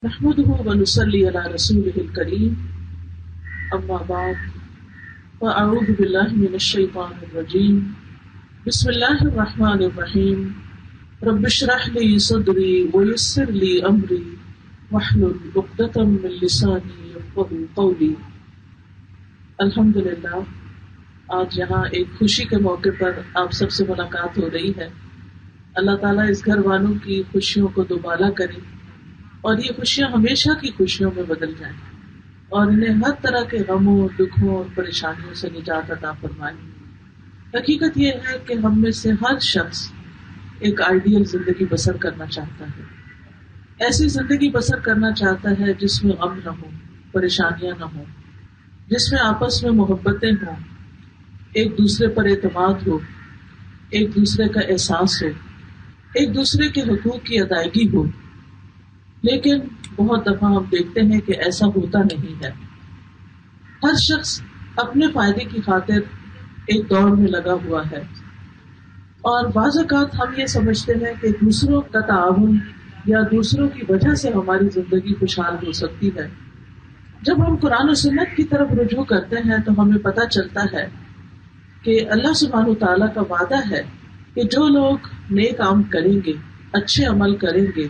نحمده ونصلي على رسوله الكريم اما بعد فاعوذ بالله من الشيطان الرجيم بسم الله الرحمن الرحيم رب اشرح لي صدري ويسر لي امري واحلل عقدة من لساني يفقهوا قولي۔ الحمدللہ آج یہاں ایک خوشی کے موقع پر آپ سب سے ملاقات ہو رہی ہے۔ اللہ تعالیٰ اس گھر والوں کی خوشیوں کو دوبالا کرے اور یہ خوشیاں ہمیشہ کی خوشیوں میں بدل جائیں اور انہیں ہر طرح کے غموں، دکھوں اور پریشانیوں سے نجات عطا فرمائے۔ حقیقت یہ ہے کہ ہم میں سے ہر شخص ایک آئیڈیل زندگی بسر کرنا چاہتا ہے، ایسی زندگی بسر کرنا چاہتا ہے جس میں غم نہ ہو، پریشانیاں نہ ہوں، جس میں آپس میں محبتیں ہوں، ایک دوسرے پر اعتماد ہو، ایک دوسرے کا احساس ہو، ایک دوسرے کے حقوق کی ادائیگی ہو۔ لیکن بہت دفعہ ہم دیکھتے ہیں کہ ایسا ہوتا نہیں ہے۔ ہر شخص اپنے فائدے کی خاطر ایک دوڑ میں لگا ہوا ہے اور بعض اوقات ہم یہ سمجھتے ہیں کہ دوسروں کا تعاون یا دوسروں کی وجہ سے ہماری زندگی خوشحال ہو سکتی ہے۔ جب ہم قرآن و سنت کی طرف رجوع کرتے ہیں تو ہمیں پتہ چلتا ہے کہ اللہ سبحانہ وتعالیٰ کا وعدہ ہے کہ جو لوگ نیک کام کریں گے، اچھے عمل کریں گے،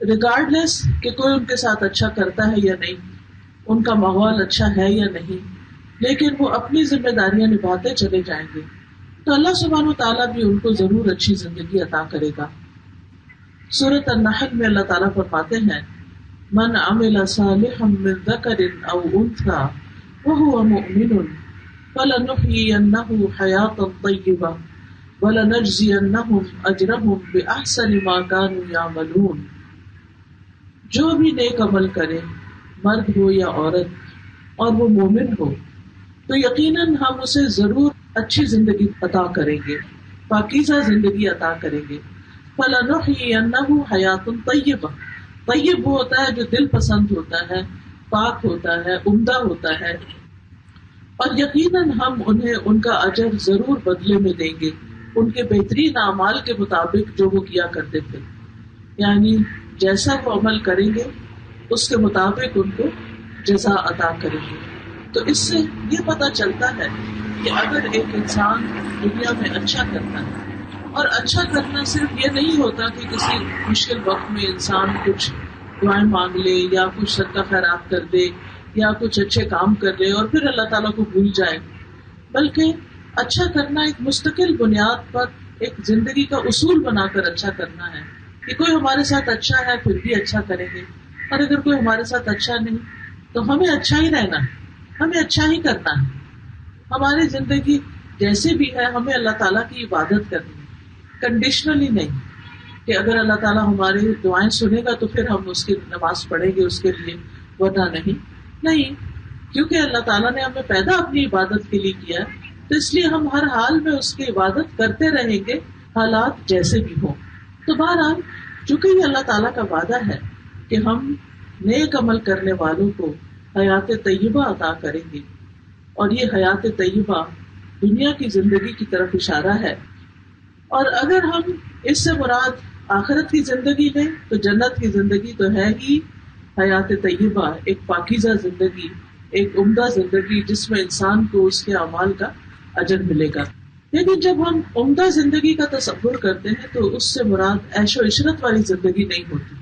ریگارڈلیس کہ کوئی ان کے ساتھ اچھا کرتا ہے یا نہیں، ان کا ماحول اچھا ہے یا نہیں، لیکن وہ اپنی ذمہ داریاں نبھاتے چلے جائیں گے تو اللہ سبحانہ وتعالیٰ بھی ان کو ضرور اچھی زندگی عطا کرے گا۔ سورۃ النحل میں اللہ تعالیٰ فرماتے ہیں من عمل صالحا من ذکر او انثی وهو مؤمن فلنحیینہ حیاۃ طیبہ ولنجزینہم اجرہم بأحسن ما كانوا یعملون۔ جو بھی نیک عمل کرے، مرد ہو یا عورت، اور وہ مومن ہو تو یقیناً ہم اسے ضرور اچھی زندگی عطا کریں گے، پاکیزہ زندگی عطا کریں گے۔ فَلَنُحْيِيَنَّهُ حَيَاةٌ طَيِّبَةٌ، طیب وہ ہوتا ہے جو دل پسند ہوتا ہے، پاک ہوتا ہے، عمدہ ہوتا ہے، اور یقیناً ہم انہیں ان کا اجر ضرور بدلے میں دیں گے، ان کے بہترین اعمال کے مطابق جو وہ کیا کرتے تھے، یعنی جیسا وہ عمل کریں گے اس کے مطابق ان کو جزا عطا کریں گے۔ تو اس سے یہ پتہ چلتا ہے کہ اگر ایک انسان دنیا میں اچھا کرتا ہے، اور اچھا کرنا صرف یہ نہیں ہوتا کہ کسی مشکل وقت میں انسان کچھ دعائیں مانگ لے یا کچھ صدقہ خیرات کر دے یا کچھ اچھے کام کر لے اور پھر اللہ تعالیٰ کو بھول جائے، بلکہ اچھا کرنا ایک مستقل بنیاد پر ایک زندگی کا اصول بنا کر اچھا کرنا ہے کہ کوئی ہمارے ساتھ اچھا ہے پھر بھی اچھا کریں گے، اور اگر کوئی ہمارے ساتھ اچھا نہیں تو ہمیں اچھا ہی رہنا ہے، ہمیں اچھا ہی کرنا ہے۔ ہماری زندگی جیسے بھی ہے ہمیں اللہ تعالیٰ کی عبادت کرنی ہے، کنڈیشنلی نہیں کہ اگر اللہ تعالیٰ ہماری دعائیں سنے گا تو پھر ہم اس کی نماز پڑھیں گے اس کے لیے، ورنہ نہیں، کیونکہ اللہ تعالیٰ نے ہمیں پیدا اپنی عبادت کے لیے کیا ہے تو اس لیے ہم ہر حال میں اس کی عبادت کرتے رہیں گے، حالات جیسے بھی ہوں۔ تو بہرحال چونکہ یہ اللہ تعالیٰ کا وعدہ ہے کہ ہم نیک عمل کرنے والوں کو حیات طیبہ عطا کریں گے، اور یہ حیات طیبہ دنیا کی زندگی کی طرف اشارہ ہے، اور اگر ہم اس سے مراد آخرت کی زندگی لیں تو جنت کی زندگی تو ہے ہی حیات طیبہ، ایک پاکیزہ زندگی، ایک عمدہ زندگی جس میں انسان کو اس کے اعمال کا اجر ملے گا۔ لیکن جب ہم عمدہ زندگی کا تصور کرتے ہیں تو اس سے مراد عیش و عشرت والی زندگی نہیں ہوتی،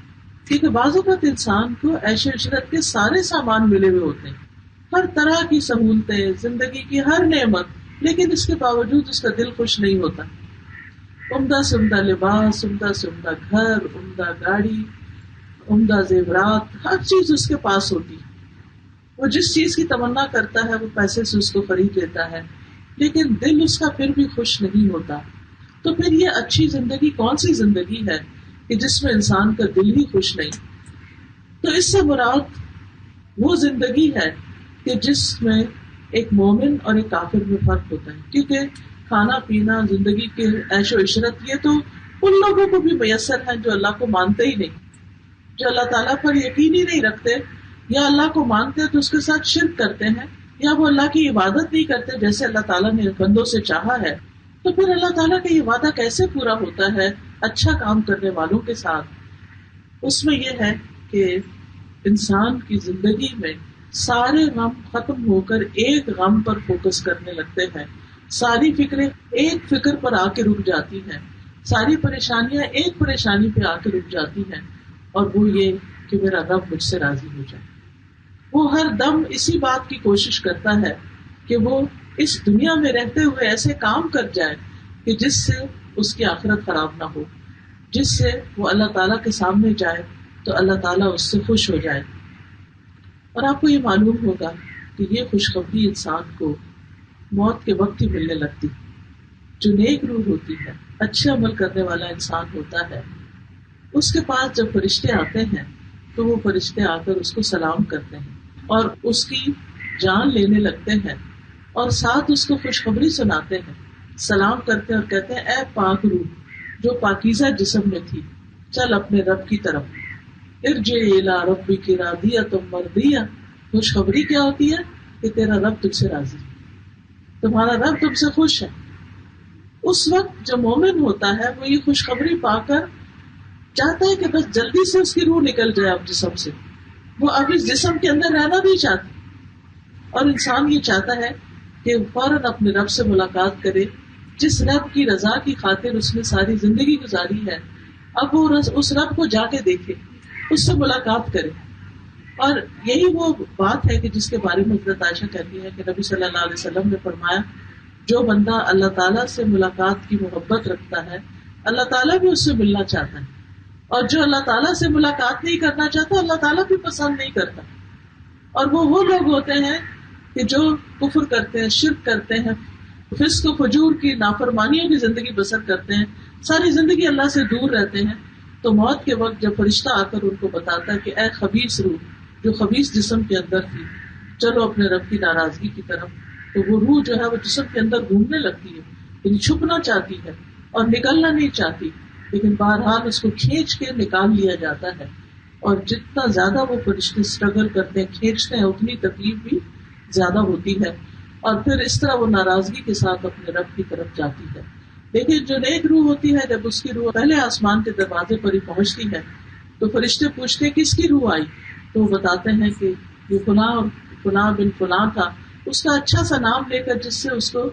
کیونکہ بعض اوقات انسان کو عیش و عشرت کے سارے سامان ملے ہوئے ہوتے ہیں، ہر طرح کی سہولتیں، زندگی کی ہر نعمت، لیکن اس کے باوجود اس کا دل خوش نہیں ہوتا۔ عمدہ سے عمدہ لباس، عمدہ سے عمدہ گھر، عمدہ گاڑی، عمدہ زیورات، ہر چیز اس کے پاس ہوتی، وہ جس چیز کی تمنا کرتا ہے وہ پیسے سے اس کو خرید لیتا ہے، لیکن دل اس کا پھر بھی خوش نہیں ہوتا۔ تو پھر یہ اچھی زندگی کون سی زندگی ہے کہ جس میں انسان کا دل ہی خوش نہیں؟ تو اس سے مراد وہ زندگی ہے کہ جس میں ایک مومن اور ایک کافر میں فرق ہوتا ہے، کیونکہ کھانا پینا، زندگی کے عیش و عشرت یہ تو ان لوگوں کو بھی میسر ہے جو اللہ کو مانتے ہی نہیں، جو اللہ تعالیٰ پر یقین ہی نہیں رکھتے، یا اللہ کو مانتے تو اس کے ساتھ شرک کرتے ہیں، یا وہ اللہ کی عبادت نہیں کرتے جیسے اللہ تعالیٰ نے بندوں سے چاہا ہے۔ تو پھر اللہ تعالیٰ کا یہ وعدہ کیسے پورا ہوتا ہے اچھا کام کرنے والوں کے ساتھ؟ اس میں یہ ہے کہ انسان کی زندگی میں سارے غم ختم ہو کر ایک غم پر فوکس کرنے لگتے ہیں، ساری فکریں ایک فکر پر آ کے رک جاتی ہیں، ساری پریشانیاں ایک پریشانی پہ آ کے رک جاتی ہیں، اور وہ یہ کہ میرا رب مجھ سے راضی ہو جائے۔ وہ ہر دم اسی بات کی کوشش کرتا ہے کہ وہ اس دنیا میں رہتے ہوئے ایسے کام کر جائے کہ جس سے اس کی آخرت خراب نہ ہو، جس سے وہ اللہ تعالیٰ کے سامنے جائے تو اللہ تعالیٰ اس سے خوش ہو جائے۔ اور آپ کو یہ معلوم ہوگا کہ یہ خوشخبری انسان کو موت کے وقت ہی ملنے لگتی۔ جو نیک روح ہوتی ہے، اچھے عمل کرنے والا انسان ہوتا ہے، اس کے پاس جب فرشتے آتے ہیں تو وہ فرشتے آ کر اس کو سلام کرتے ہیں اور اس کی جان لینے لگتے ہیں، اور ساتھ اس کو خوشخبری سناتے ہیں، سلام کرتے اور کہتے ہیں اے پاک روح جو پاکیزہ جسم میں تھی، چل اپنے رب کی طرف، ارجع الی ربک راضیۃ مرضیہ۔ خوشخبری کیا ہوتی ہے کہ تیرا رب تجھ سے راضی ہے، تمہارا رب تم سے خوش ہے۔ اس وقت جو مومن ہوتا ہے وہ یہ خوشخبری پا کر چاہتا ہے کہ بس جلدی سے اس کی روح نکل جائے اب جسم سے، وہ اب اس جسم کے اندر رہنا نہیں چاہتی، اور انسان یہ چاہتا ہے کہ فوراً اپنے رب سے ملاقات کرے، جس رب کی رضا کی خاطر اس نے ساری زندگی گزاری ہے، اب وہ اس رب کو جا کے دیکھے، اس سے ملاقات کرے۔ اور یہی وہ بات ہے کہ جس کے بارے میں حضرت عائشہ کہتی ہے کہ نبی صلی اللہ علیہ وسلم نے فرمایا جو بندہ اللہ تعالیٰ سے ملاقات کی محبت رکھتا ہے اللہ تعالیٰ بھی اس سے ملنا چاہتا ہے، اور جو اللہ تعالیٰ سے ملاقات نہیں کرنا چاہتا اللہ تعالیٰ بھی پسند نہیں کرتا۔ اور وہ لوگ ہوتے ہیں کہ جو کفر کرتے ہیں، شرک کرتے ہیں، فسق و فجور کی نافرمانیوں کی زندگی بسر کرتے ہیں، ساری زندگی اللہ سے دور رہتے ہیں، تو موت کے وقت جب فرشتہ آ کر ان کو بتاتا ہے کہ اے خبیث روح جو خبیث جسم کے اندر تھی، چلو اپنے رب کی ناراضگی کی طرف، تو وہ روح جو ہے وہ جسم کے اندر گھومنے لگتی ہے، یعنی چھپنا چاہتی ہے اور نکلنا نہیں چاہتی، لیکن بہرحال اس کو کھینچ کے نکال لیا جاتا ہے، اور جتنا زیادہ وہ فرشتے اسٹرگل کرتے ہیں، کھینچتے ہیں، اتنی تکلیف بھی زیادہ ہوتی ہے، اور پھر اس طرح وہ ناراضگی کے ساتھ اپنے رب کی طرف جاتی ہے۔ لیکن جو نیک روح ہوتی ہے جب اس کی روح پہلے آسمان کے دروازے پر ہی پہنچتی ہے تو فرشتے پوچھتے ہیں کس کی روح آئی، تو وہ بتاتے ہیں کہ یہ فلاں اور فلاں بن فلاں تھا، اس کا اچھا سا نام لے کر جس سے اس کو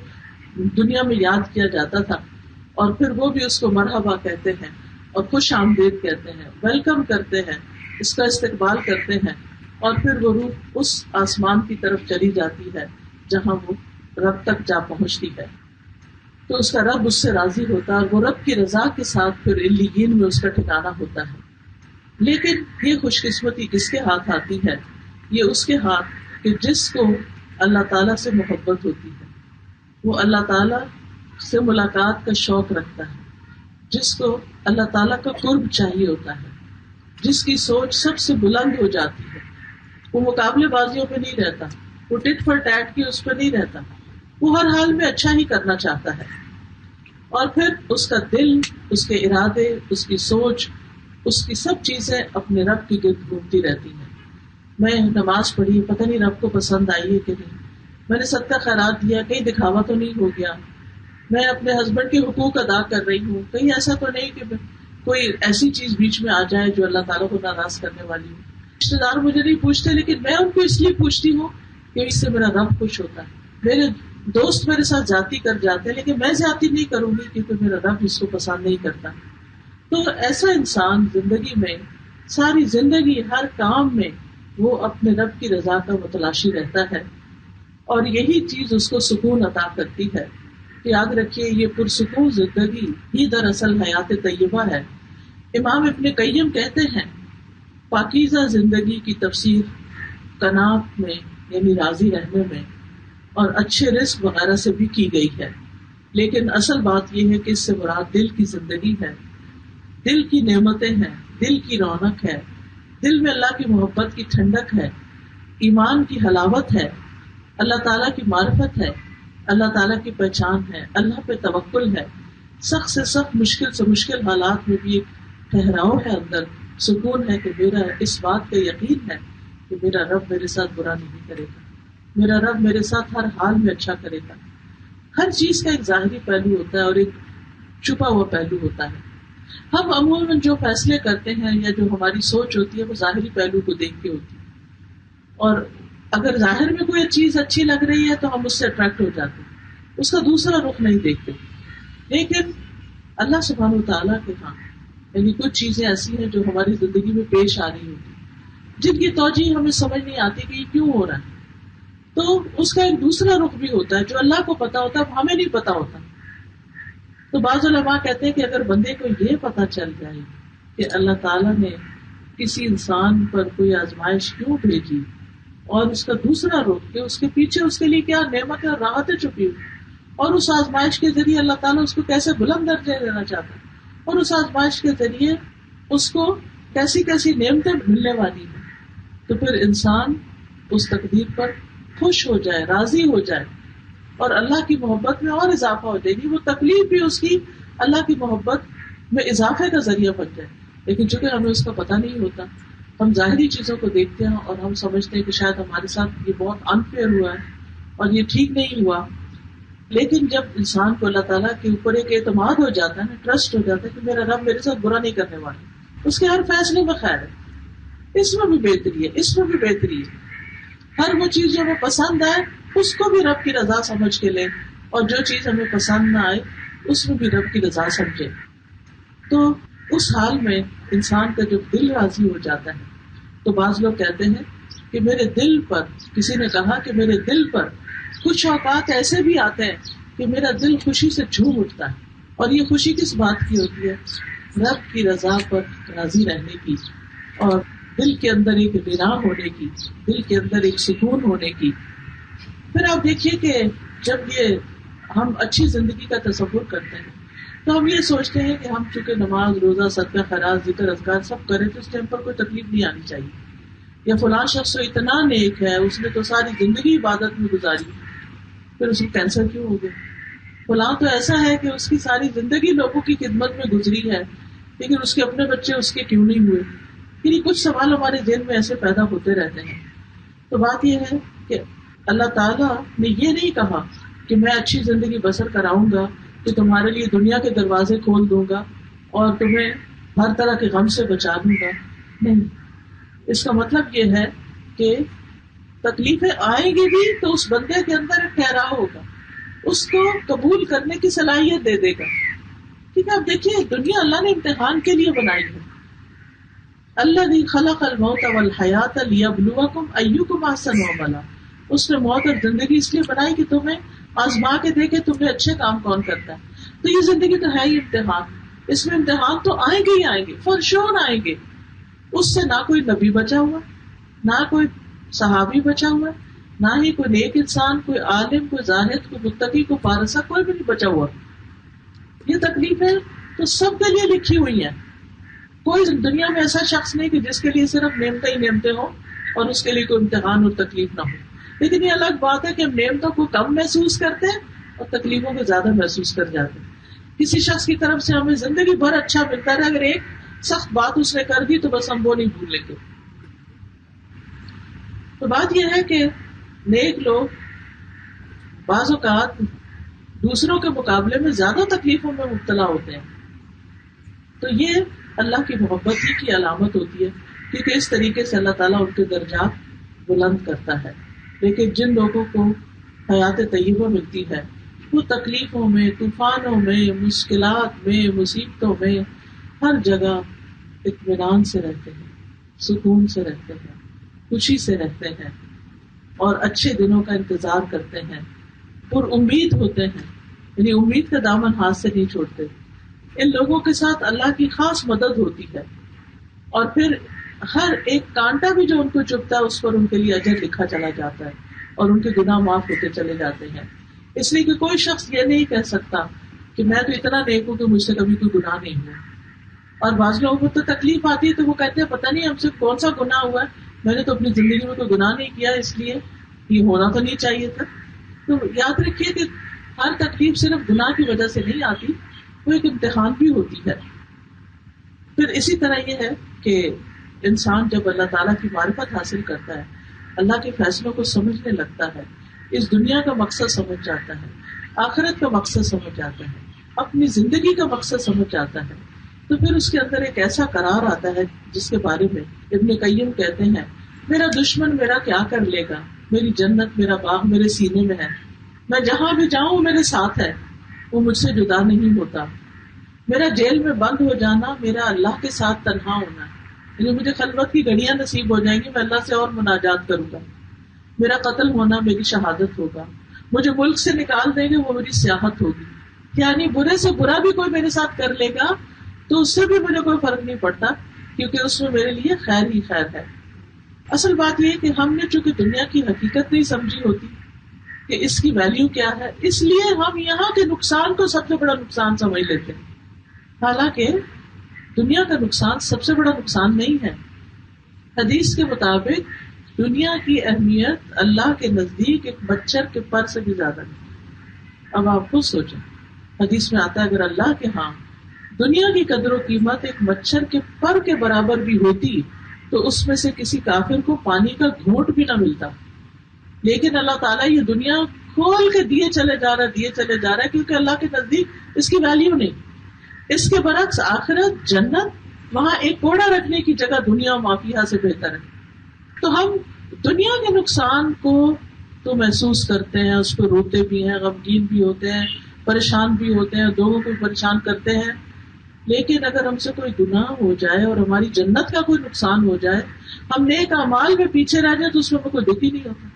دنیا میں یاد کیا جاتا تھا، اور پھر وہ بھی اس کو مرحبا کہتے ہیں اور خوش آمدید کہتے ہیں، ویلکم کرتے ہیں، اس کا استقبال کرتے ہیں، اور پھر وہ روح اس آسمان کی طرف چلی جاتی ہے جہاں وہ رب تک جا پہنچتی ہے، تو اس کا رب اس سے راضی ہوتا ہے، اور وہ رب کی رضا کے ساتھ پھر علیین میں اس کا ٹھکانہ ہوتا ہے۔ لیکن یہ خوش قسمتی کس کے ہاتھ آتی ہے؟ یہ اس کے ہاتھ کہ جس کو اللہ تعالیٰ سے محبت ہوتی ہے، وہ اللہ تعالیٰ سے ملاقات کا شوق رکھتا ہے، جس کو اللہ تعالیٰ کا قرب چاہیے ہوتا ہے، جس کی سوچ سب سے بلند ہو جاتی ہے، وہ مقابلے بازیوں پہ نہیں رہتا، وہ ٹٹ فار ٹیٹ کی اس پہ نہیں رہتا، وہ ہر حال میں اچھا ہی کرنا چاہتا ہے، اور پھر اس کا دل، اس کے ارادے، اس کی سوچ، اس کی سب چیزیں اپنے رب کی گرد گھومتی رہتی ہیں۔ میں نماز پڑھی، پتہ نہیں رب کو پسند آئی ہے کہ نہیں، میں نے صدقہ خیرات دیا، کہیں دکھاوا تو نہیں ہو گیا، میں اپنے ہسبینڈ کے حقوق ادا کر رہی ہوں، کہیں ایسا تو نہیں کہ کوئی ایسی چیز بیچ میں آ جائے جو اللہ تعالیٰ کو ناراض کرنے والی ہو۔ رشتے دار مجھے نہیں پوچھتے، لیکن میں ان کو اس لیے پوچھتی ہوں کہ اس سے میرا رب خوش ہوتا ہے۔ میرے دوست میرے ساتھ زیادتی کر جاتے ہیں، لیکن میں زیادتی نہیں کروں گی کیونکہ میرا رب اس کو پسند نہیں کرتا۔ تو ایسا انسان زندگی میں ساری زندگی ہر کام میں وہ اپنے رب کی رضا کا متلاشی رہتا ہے، اور یہی چیز اس کو سکون عطا کرتی ہے۔ یاد رکھیے یہ پرسکون زندگی ہی دراصل حیات طیبہ ہے۔ امام ابن قیم کہتے ہیں پاکیزہ زندگی کی تفسیر قناعت میں یعنی راضی رہنے میں اور اچھے رزق وغیرہ سے بھی کی گئی ہے، لیکن اصل بات یہ ہے کہ اس سے مراد دل کی زندگی ہے، دل کی نعمتیں ہیں، دل کی رونق ہے، دل میں اللہ کی محبت کی ٹھنڈک ہے، ایمان کی حلاوت ہے، اللہ تعالیٰ کی معرفت ہے، اللہ تعالیٰ کی پہچان ہے، اللہ پہ توکل ہے، سخت سے سخت مشکل سے مشکل حالات میں بھی ایک ٹھہراؤ ہے، اندر سکون ہے کہ میرا اس بات کا یقین ہے کہ میرا رب میرے ساتھ برا نہیں کرے گا، میرا رب میرے ساتھ ہر حال میں اچھا کرے گا۔ ہر چیز کا ایک ظاہری پہلو ہوتا ہے اور ایک چھپا ہوا پہلو ہوتا ہے۔ ہم عموماً جو فیصلے کرتے ہیں یا جو ہماری سوچ ہوتی ہے وہ ظاہری پہلو کو دیکھ کے ہوتی ہے، اور اگر ظاہر میں کوئی چیز اچھی لگ رہی ہے تو ہم اس سے اٹریکٹ ہو جاتے ہیں، اس کا دوسرا رخ نہیں دیکھتے. لیکن اللہ سبحانہ وتعالیٰ کے ہاں یعنی کچھ چیزیں ایسی ہیں جو ہماری زندگی میں پیش آ رہی ہوتی، جن کی توجہ ہمیں سمجھ نہیں آتی کہ یہ کیوں ہو رہا ہے، تو اس کا ایک دوسرا رخ بھی ہوتا ہے جو اللہ کو پتا ہوتا ہے، ہمیں نہیں پتا ہوتا. تو بعض علماء کہتے ہیں کہ اگر بندے کو یہ پتا چل جائے کہ اللہ تعالیٰ نے کسی انسان پر کوئی آزمائش کیوں بھیجی اور اس کا دوسرا رخ کہ اس کے پیچھے اس کے لیے کیا نعمت اور راحتیں چھپی ہوئی، اور اس آزمائش کے ذریعے اللہ تعالیٰ اس کو کیسے بلند درجے دینا چاہتا ہے، اور اس آزمائش کے ذریعے اس کو کیسی کیسی نعمتیں ملنے والی ہیں، تو پھر انسان اس تقدیر پر خوش ہو جائے، راضی ہو جائے اور اللہ کی محبت میں اور اضافہ ہو جائے گی. وہ تکلیف بھی اس کی اللہ کی محبت میں اضافے کا ذریعہ بن جائے. لیکن چونکہ ہمیں اس کا پتہ نہیں ہوتا، ہم ظاہری چیزوں کو دیکھتے ہیں اور ہم سمجھتے ہیں کہ شاید ہمارے ساتھ یہ بہت انفیئر ہوا ہے اور یہ ٹھیک نہیں ہوا. لیکن جب انسان کو اللہ تعالیٰ کے اوپر ایک اعتماد ہو جاتا ہے نا، ٹرسٹ ہو جاتا ہے کہ میرا رب میرے ساتھ برا نہیں کرنے والا، اس کے ہر فیصلے میں خیر ہے، اس میں بھی بہتری ہے، اس میں بھی بہتری ہے. ہر وہ چیز جو ہمیں پسند آئے اس کو بھی رب کی رضا سمجھ کے لے، اور جو چیز ہمیں پسند نہ آئے اس میں بھی رب کی رضا سمجھے. تو اس حال میں انسان کا جب دل راضی ہو جاتا ہے تو بعض لوگ کہتے ہیں کہ میرے دل پر، کسی نے کہا کہ میرے دل پر کچھ اوقات ایسے بھی آتے ہیں کہ میرا دل خوشی سے جھوم اٹھتا ہے. اور یہ خوشی کس بات کی ہوتی ہے؟ رب کی رضا پر راضی رہنے کی، اور دل کے اندر ایک بنا ہونے کی، دل کے اندر ایک سکون ہونے کی. پھر آپ دیکھیے کہ جب یہ ہم اچھی زندگی کا تصور کرتے ہیں تو ہم یہ سوچتے ہیں کہ ہم چونکہ نماز، روزہ، صدقہ خیرات، ذکر، اذکار سب کریں تو اس ٹائم پر کوئی تکلیف نہیں آنی چاہیے. یا فلاں شخص تو اتنا نیک ہے، اس نے تو ساری زندگی عبادت میں گزاری، پھر اس کو کینسر کیوں ہو گیا؟ فلاں تو ایسا ہے کہ اس کی ساری زندگی لوگوں کی خدمت میں گزری ہے، لیکن اس کے اپنے بچے اس کے کیوں نہیں ہوئے؟ یعنی کچھ سوال ہمارے ذہن میں ایسے پیدا ہوتے رہتے ہیں. تو بات یہ ہے کہ اللہ تعالیٰ نے یہ نہیں کہا کہ میں اچھی زندگی بسر کراؤں گا کہ تمہارے لیے دنیا کے دروازے کھول دوں گا اور تمہیں ہر طرح کے غم سے بچا دوں گا. نہیں، اس کا مطلب یہ ہے کہ تکلیفیں آئیں گی بھی تو اس بندے کے اندر ایک ٹھہراؤ ہوگا، اس کو قبول کرنے کی صلاحیت دے دے گا. ٹھیک ہے، اب دیکھیے دنیا اللہ نے امتحان کے لیے بنائی ہے. الذی خلق الموت والحیات لیبلوکم ایکم احسن عملا. اس نے موت اور زندگی اس لیے بنائی کہ تمہیں آزما کے دیکھے تمہیں اچھے کام کون کرتا ہے. تو یہ زندگی تو ہے ہی امتحان، اس میں امتحان تو آئیں گے ہی آئیں گے، فور شور آئیں گے. اس سے نہ کوئی نبی بچا ہوا، نہ کوئی صحابی بچا ہوا، نہ ہی کوئی نیک انسان، کوئی عالم، کوئی زاہد، کوئی متقی، کوئی فارسہ، کوئی بھی نہیں بچا ہوا. یہ تکلیفیں تو سب کے لیے لکھی ہوئی ہیں. کوئی دنیا میں ایسا شخص نہیں کہ جس کے لیے صرف نعمتیں ہی نعمتیں ہوں اور اس کے لیے کوئی امتحان اور تکلیف نہ ہو. لیکن یہ الگ بات ہے کہ ہم نعمتوں کو کم محسوس کرتے ہیں اور تکلیفوں کو زیادہ محسوس کر جاتے ہیں. کسی شخص کی طرف سے ہمیں زندگی بھر اچھا ملتا ہے، اگر ایک سخت بات اس نے کر دی تو بس ہم وہ نہیں بھول لیں گے. تو بات یہ ہے کہ نیک لوگ بعض اوقات دوسروں کے مقابلے میں زیادہ تکلیفوں میں مبتلا ہوتے ہیں. تو یہ اللہ کی محبت ہی کی علامت ہوتی ہے، کیونکہ اس طریقے سے اللہ تعالیٰ ان کے درجات بلند کرتا ہے. لیکن جن لوگوں کو حیات طیبہ ملتی ہے وہ تکلیفوں میں، طوفانوں میں، مشکلات میں، مصیبتوں میں ہر جگہ اطمینان سے رہتے ہیں، سکون سے رہتے ہیں، خوشی سے رہتے ہیں اور اچھے دنوں کا انتظار کرتے ہیں، پر امید ہوتے ہیں، یعنی امید کا دامن ہاتھ سے نہیں چھوڑتے. ان لوگوں کے ساتھ اللہ کی خاص مدد ہوتی ہے، اور پھر ہر ایک کانٹا بھی جو ان کو چبھتا ہے اس پر ان کے لیے اجر لکھا چلا جاتا ہے اور ان کے گناہ معاف ہوتے چلے جاتے ہیں. اس لیے کہ کوئی شخص یہ نہیں کہہ سکتا کہ میں تو اتنا نیک ہوں کہ مجھ سے کبھی کوئی گناہ نہیں ہوا. اور بعض لوگوں کو تو تکلیف آتی ہے تو وہ کہتے ہیں پتہ نہیں ہم سے کون سا گناہ ہوا ہے، میں نے تو اپنی زندگی میں کوئی گناہ نہیں کیا، اس لیے یہ ہونا تو نہیں چاہیے تھا. تو یاد رکھیے کہ ہر تکلیف صرف گناہ کی وجہ سے نہیں آتی، وہ ایک امتحان بھی ہوتی ہے. پھر اسی طرح یہ ہے کہ انسان جب اللہ تعالیٰ کی معرفت حاصل کرتا ہے، اللہ کے فیصلوں کو سمجھنے لگتا ہے، اس دنیا کا مقصد سمجھ جاتا ہے، آخرت کا مقصد سمجھ جاتا ہے، اپنی زندگی کا مقصد سمجھ جاتا ہے، تو پھر اس کے اندر ایک ایسا قرار آتا ہے جس کے بارے میں ابن قیم کہتے ہیں میرا دشمن میرا کیا کر لے گا، میری جنت میرا باغ میرے سینے میں ہے، میں جہاں بھی جاؤں میرے ساتھ ہے، وہ مجھ سے جدا نہیں ہوتا، میرا جیل میں بند ہو جانا میرا اللہ کے ساتھ تنہا ہونا ہے، یعنی مجھے خلوت کی گھڑیاں نصیب ہو جائیں گی، میں اللہ سے اور مناجات کروں گا، میرا قتل ہونا میری شہادت ہوگا، مجھے ملک سے نکال دیں گے وہ میری سیاحت ہوگی، یعنی برے سے برا بھی کوئی میرے ساتھ کر لے گا تو اس سے بھی مجھے کوئی فرق نہیں پڑتا، کیونکہ اس میں میرے لیے خیر ہی خیر ہے۔ اصل بات یہ کہ ہم نے چونکہ دنیا کی حقیقت نہیں سمجھی ہوتی کہ اس کی ویلیو کیا ہے، اس لیے ہم یہاں کے نقصان کو سب سے بڑا نقصان سمجھ لیتے ہیں، حالانکہ دنیا کا نقصان سب سے بڑا نقصان نہیں ہے۔ حدیث کے مطابق دنیا کی اہمیت اللہ کے نزدیک ایک مچھر کے پر سے بھی زیادہ ہے۔ اب آپ خود سوچیں، حدیث میں آتا ہے اگر اللہ کے ہاں دنیا کی قدر و قیمت ایک مچھر کے پر کے برابر بھی ہوتی تو اس میں سے کسی کافر کو پانی کا گھونٹ بھی نہ ملتا، لیکن اللہ تعالیٰ یہ دنیا کھول کے دیے چلے جا رہا ہے کیونکہ اللہ کے نزدیک اس کی ویلیو نہیں۔ اس کے برعکس آخرت جنت، وہاں ایک کوڑا رکھنے کی جگہ دنیا و مافیہ سے بہتر ہے۔ تو ہم دنیا کے نقصان کو تو محسوس کرتے ہیں، اس کو روتے بھی ہیں، غمگین بھی ہوتے ہیں، پریشان بھی ہوتے ہیں، لوگوں کو پریشان کرتے ہیں، لیکن اگر ہم سے کوئی گناہ ہو جائے اور ہماری جنت کا کوئی نقصان ہو جائے، ہم نیک اعمال میں پیچھے رہ جائیں تو اس میں کوئی دکھ ہی نہیں ہوتا،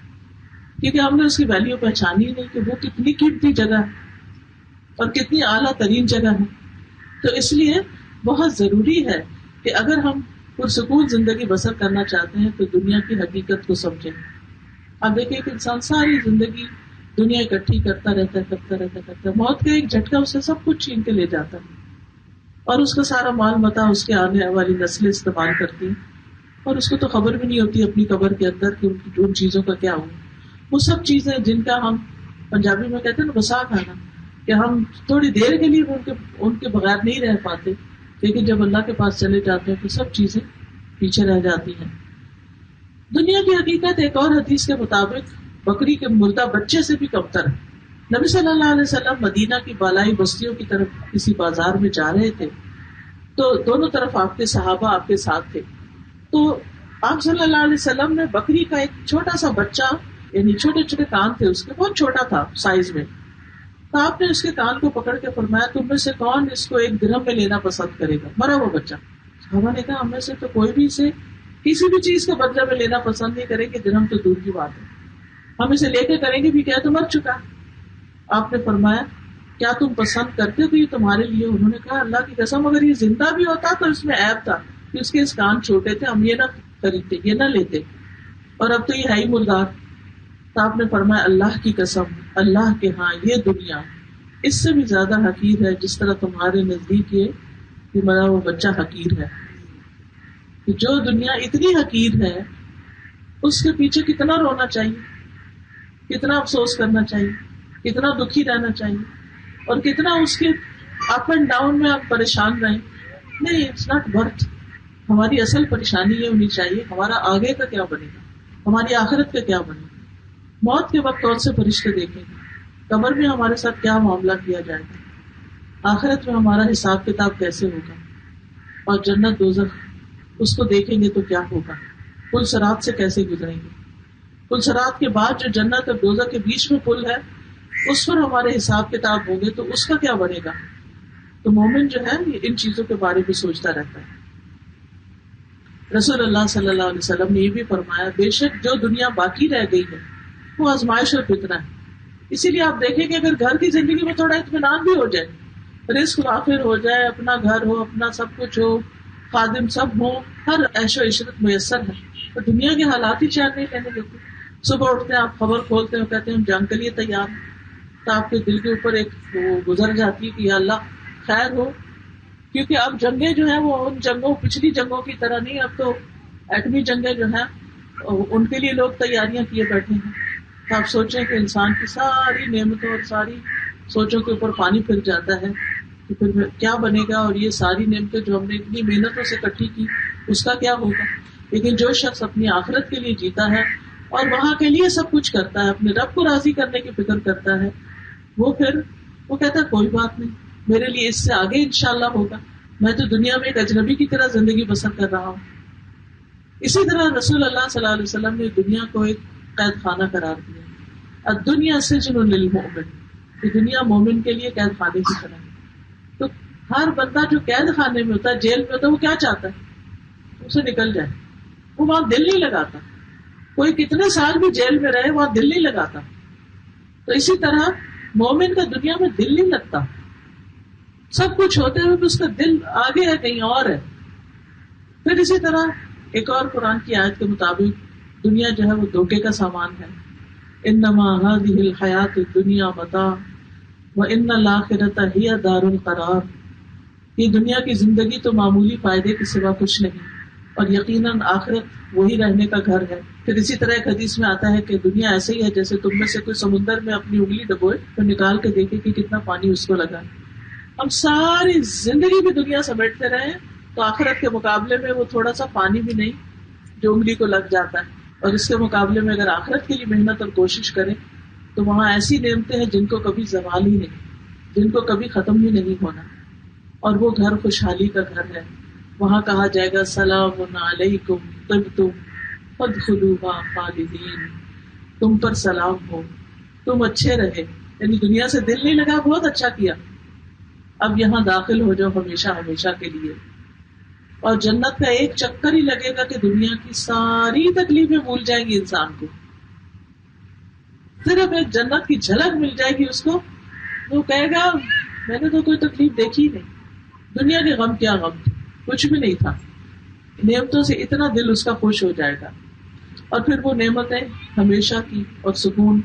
کیونکہ ہم نے اس کی ویلیو پہچانی نہیں کہ وہ کتنی قیمتی جگہ ہے اور کتنی اعلیٰ ترین جگہ ہے۔ تو اس لیے بہت ضروری ہے کہ اگر ہم پرسکون زندگی بسر کرنا چاہتے ہیں تو دنیا کی حقیقت کو سمجھیں۔ آپ دیکھیں کہ انسان ساری زندگی دنیا اکٹھی کرتا رہتا، موت کا ایک جھٹکا اسے سب کچھ چھین کے لے جاتا ہے اور اس کا سارا مال متا اس کے آنے والی نسلیں استعمال کرتی ہیں، اور اس کو تو خبر بھی نہیں ہوتی اپنی قبر کے اندر کہ ان چیزوں کا کیا ہوا۔ وہ سب چیزیں جن کا ہم پنجابی میں کہتے ہیں نا بسا کھانا، کہ ہم تھوڑی دیر کے لیے ان کے بغیر نہیں رہ پاتے، لیکن جب اللہ کے پاس چلے جاتے ہیں تو سب چیزیں پیچھے رہ جاتی ہیں۔ دنیا کی حقیقت ایک اور حدیث کے مطابق بکری کے مردہ بچے سے بھی کمتر ہے۔ نبی صلی اللہ علیہ وسلم مدینہ کی بالائی بستیوں کی طرف کسی بازار میں جا رہے تھے تو دونوں طرف آپ کے صحابہ آپ کے ساتھ تھے، تو آپ صلی اللہ علیہ وسلم نے بکری کا ایک چھوٹا سا بچہ، یعنی چھوٹے چھوٹے کان تھے اس کے، بہت چھوٹا تھا سائز میں، تو آپ نے اس کے کان کو پکڑ کے فرمایا تم میں سے کون اس کو 1 درہم میں لینا پسند کرے گا؟ مرا ہوا بچہ۔ صحابہ نے کہا ہم میں سے تو کوئی بھی اسے کسی بھی چیز کے بدلے میں لینا پسند نہیں کرے گی، درہم تو دور کی بات ہے، ہم اسے لے کے کریں گے بھی کیا، تو مر چکا۔ آپ نے فرمایا کیا تم پسند کرتے تو یہ تمہارے لیے؟ انہوں نے کہا اللہ کی قسم اگر یہ زندہ بھی ہوتا تو اس میں عیب تھا کہ اس کے اس کان چھوٹے تھے، ہم یہ نہ خریدتے، یہ نہ لیتے، اور اب تو یہ ہے ہی مردار۔ تو آپ نے فرمایا اللہ کی قسم اللہ کے ہاں یہ دنیا اس سے بھی زیادہ حقیر ہے جس طرح تمہارے نزدیک یہ مرا وہ بچہ حقیر ہے۔ جو دنیا اتنی حقیر ہے اس کے پیچھے کتنا رونا چاہیے، کتنا افسوس کرنا چاہیے، کتنا دکھی رہنا چاہیے، اور کتنا اس کے اپ اینڈ ڈاؤن میں آپ پریشان رہیں۔ نہیں، اٹس ناٹ ورتھ۔ ہماری اصل پریشانی یہ ہونی چاہیے ہمارا آگے کا کیا بنے گا، ہماری آخرت کا کیا بنے گا، موت کے وقت کون سے فرشتے دیکھیں گے، قبر میں ہمارے ساتھ کیا معاملہ کیا جائے گا، آخرت میں ہمارا حساب کتاب کیسے ہوگا، اور جنت دوزخ اس کو دیکھیں گے تو کیا ہوگا، پل صراط سے کیسے گزریں گے، پل صراط کے بعد جو جنت اور دوزخ کے بیچ میں پل ہے اس پر ہمارے حساب کتاب ہوں گے تو اس کا کیا بنے گا۔ تو مومن جو ہے ان چیزوں کے بارے میں سوچتا رہتا ہے۔ رسول اللہ صلی اللہ علیہ وسلم نے یہ بھی فرمایا بے شک جو دنیا باقی رہ گئی ہے وہ آزمائش اور فتنہ ہے۔ اسی لیے آپ دیکھیں کہ اگر گھر کی زندگی میں تھوڑا اطمینان بھی ہو جائے، رزق وافر ہو جائے، اپنا گھر ہو، اپنا سب کچھ ہو، خادم سب ہو، ہر عیش و عشرت میسر ہے، تو دنیا کے حالات ہی چین نہیں لینے دیتے۔ صبح اٹھتے ہیں آپ خبر کھولتے ہیں کہتے ہیں ہم جنگ کے لیے تیار ہیں، تو آپ کے دل کے اوپر ایک وہ گزر جاتی ہے کہ یا اللہ خیر ہو، کیونکہ اب جنگیں جو ہیں وہ ان جنگوں پچھلی جنگوں کی طرح نہیں، اب تو ایٹمی جنگیں جو ہیں ان کے لیے لوگ تیاریاں کیے بیٹھے ہیں۔ تو آپ سوچیں کہ انسان کی ساری نعمتوں اور ساری سوچوں کے اوپر پانی پھر جاتا ہے تو پھر کیا بنے گا، اور یہ ساری نعمتیں جو ہم نے اتنی محنتوں سے اکٹھی کی اس کا کیا ہوگا۔ لیکن جو شخص اپنی آخرت کے لیے جیتا ہے اور وہاں کے لیے سب کچھ کرتا ہے، اپنے رب کو راضی کرنے کی فکر کرتا ہے، وہ کہتا ہے کوئی بات نہیں، میرے لیے اس سے آگے انشاءاللہ ہوگا۔ میں تو دنیا میں ایک اجنبی کی طرح زندگی بسر کر رہا ہوں. اسی طرح رسول اللہ صلی اللہ علیہ وسلم نے دنیا کو ایک قید خانہ قرار دیا. الدنیا سجن للمؤمن، کہ دنیا مومن کے لیے قید خانے کی طرح ہے. تو ہر بندہ جو قید خانے میں ہوتا ہے، جیل میں ہوتا ہے، وہ کیا چاہتا ہے؟ اسے نکل جائے. وہ وہاں دل نہیں لگاتا. کوئی کتنے سال بھی جیل میں رہے وہاں دل نہیں لگاتا. تو اسی طرح مومن کا دنیا میں دل نہیں لگتا. سب کچھ ہوتے ہوئے بھی اس کا دل آگے ہے، کہیں اور ہے. پھر اسی طرح ایک اور قرآن کی آیت کے مطابق دنیا جو ہے وہ دھوکے کا سامان ہے. انما هذه الحیات الدنیا متاع وان الاخرۃ ہی دار القرار. یہ دنیا کی زندگی تو معمولی فائدے کے سوا کچھ نہیں، اور یقیناً آخرت وہی رہنے کا گھر ہے. پھر اسی طرح ایک حدیث میں آتا ہے کہ دنیا ایسے ہی ہے جیسے تم میں سے کوئی سمندر میں اپنی انگلی ڈبوئے تو نکال کے دیکھے کہ کتنا پانی اس کو لگا. ہم ساری زندگی بھی دنیا سمیٹتے رہے تو آخرت کے مقابلے میں وہ تھوڑا سا پانی بھی نہیں جو انگلی کو لگ جاتا ہے. اور اس کے مقابلے میں اگر آخرت کے لیے محنت اور کوشش کریں تو وہاں ایسی نعمتیں ہیں جن کو کبھی زوال ہی نہیں، جن کو کبھی ختم ہی نہیں ہونا. اور وہ گھر خوشحالی کا گھر ہے. وہاں کہا جائے گا سلام علیکم طبتم فادخلوها خالدین. تم پر سلام ہو، تم اچھے رہے. یعنی دنیا سے دل نہیں لگا، بہت اچھا کیا، اب یہاں داخل ہو جاؤ ہمیشہ ہمیشہ کے لیے. اور جنت کا ایک چکر ہی لگے گا کہ دنیا کی ساری تکلیفیں بھول جائیں گی انسان کو. صرف ایک جنت کی جھلک مل جائے گی اس کو، وہ کہے گا میں نے تو کوئی تکلیف دیکھی نہیں. دنیا کے غم کیا غم تھے، کچھ بھی نہیں تھا. نعمتوں سے اتنا دل اس کا خوش ہو جائے گا. اور پھر وہ نعمتیں ہمیشہ کی اور سکون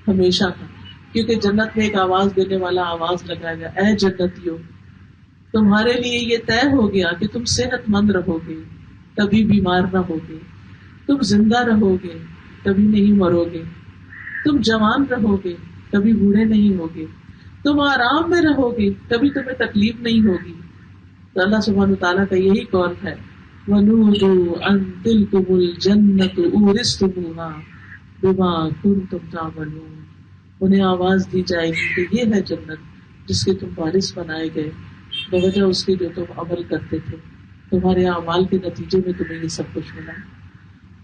ہمیشہ کا. کیونکہ جنت میں ایک آواز دینے والا آواز لگائے گا، اے جنتیوں تمہارے لیے یہ طے ہو گیا کہ تم صحت مند رہو گے، کبھی بیمار نہ ہوگے. تم زندہ رہو گے، کبھی نہیں مرو گے. تم جوان رہو گے، کبھی بوڑھے نہیں ہوگے. تم آرام میں رہو گے، کبھی تمہیں تکلیف نہیں ہوگی. تو اللہ سبحانہ وتعالیٰ کا یہی قول ہے وَنُودُوا أَن تِلْكُمُ الْجَنَّةُ أُورِثْتُمُوهَا بِمَا كُنتُمْ تَعْمَلُونَ. انہیں آواز دی جائے گی کہ یہ ہے جنت جس کے تم وارث بنائے گئے بوجہ اس کے جو تم عمل کرتے تھے، تمہارے اعمال کے نتیجے میں تمہیں یہ سب کچھ ملا.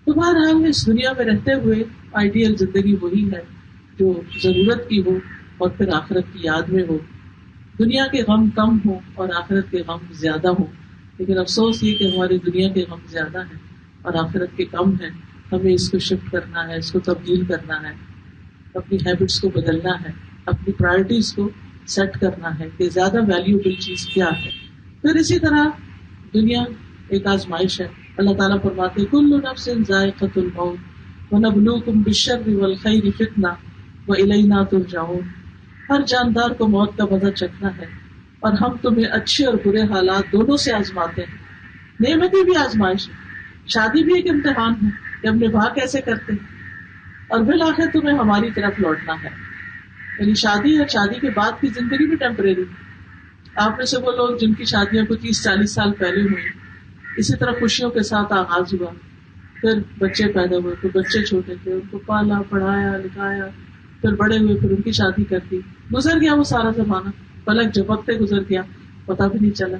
تو بہرحال اس دنیا میں رہتے ہوئے آئیڈیل زندگی وہی ہے جو ضرورت کی ہو اور پھر آخرت کی یاد میں ہو. دنیا کے غم کم ہو اور آخرت کے غم زیادہ ہو. لیکن افسوس یہ کہ ہماری دنیا کے غم زیادہ ہیں اور آخرت کے کم ہیں. ہمیں اس کو شفٹ کرنا ہے، اس کو تبدیل کرنا ہے، اپنی ہیبٹس کو بدلنا ہے، اپنی پرائرٹیز کو سیٹ کرنا ہے کہ زیادہ ویلیوبل چیز کیا ہے. پھر اسی طرح دنیا ایک آزمائش ہے. اللہ تعالیٰ فرماتے ہیں کل نفس ذائقۃ الموت ونبلوکم بالشر والخیر فتنہ والینا ترجعون. ہر جاندار کو موت کا مزہ چکھنا ہے اور ہم تمہیں اچھے اور برے حالات دونوں سے آزماتے ہیں. نعمتیں بھی آزمائش ہے، شادی بھی ایک امتحان ہے کہ ہم نبھا کیسے کرتے ہیں، اور بالآخر تمہیں ہماری طرف لوٹنا ہے. یعنی شادی اور شادی کے بعد کی زندگی بھی ٹیمپریری. آپ میں سے وہ لوگ جن کی شادیاں کو 30-40 سال پہلے ہوئی، اسی طرح خوشیوں کے ساتھ آغاز ہوا، پھر بچے پیدا ہوئے، پھر بچے چھوٹے تھے، ان کو پالا پڑھایا لکھایا، پھر بڑے ہوئے، پھر ان کی شادی کر دی، گزر گیا وہ سارا زمانہ، پلک جھپکتے گزر گیا، پتا بھی نہیں چلا.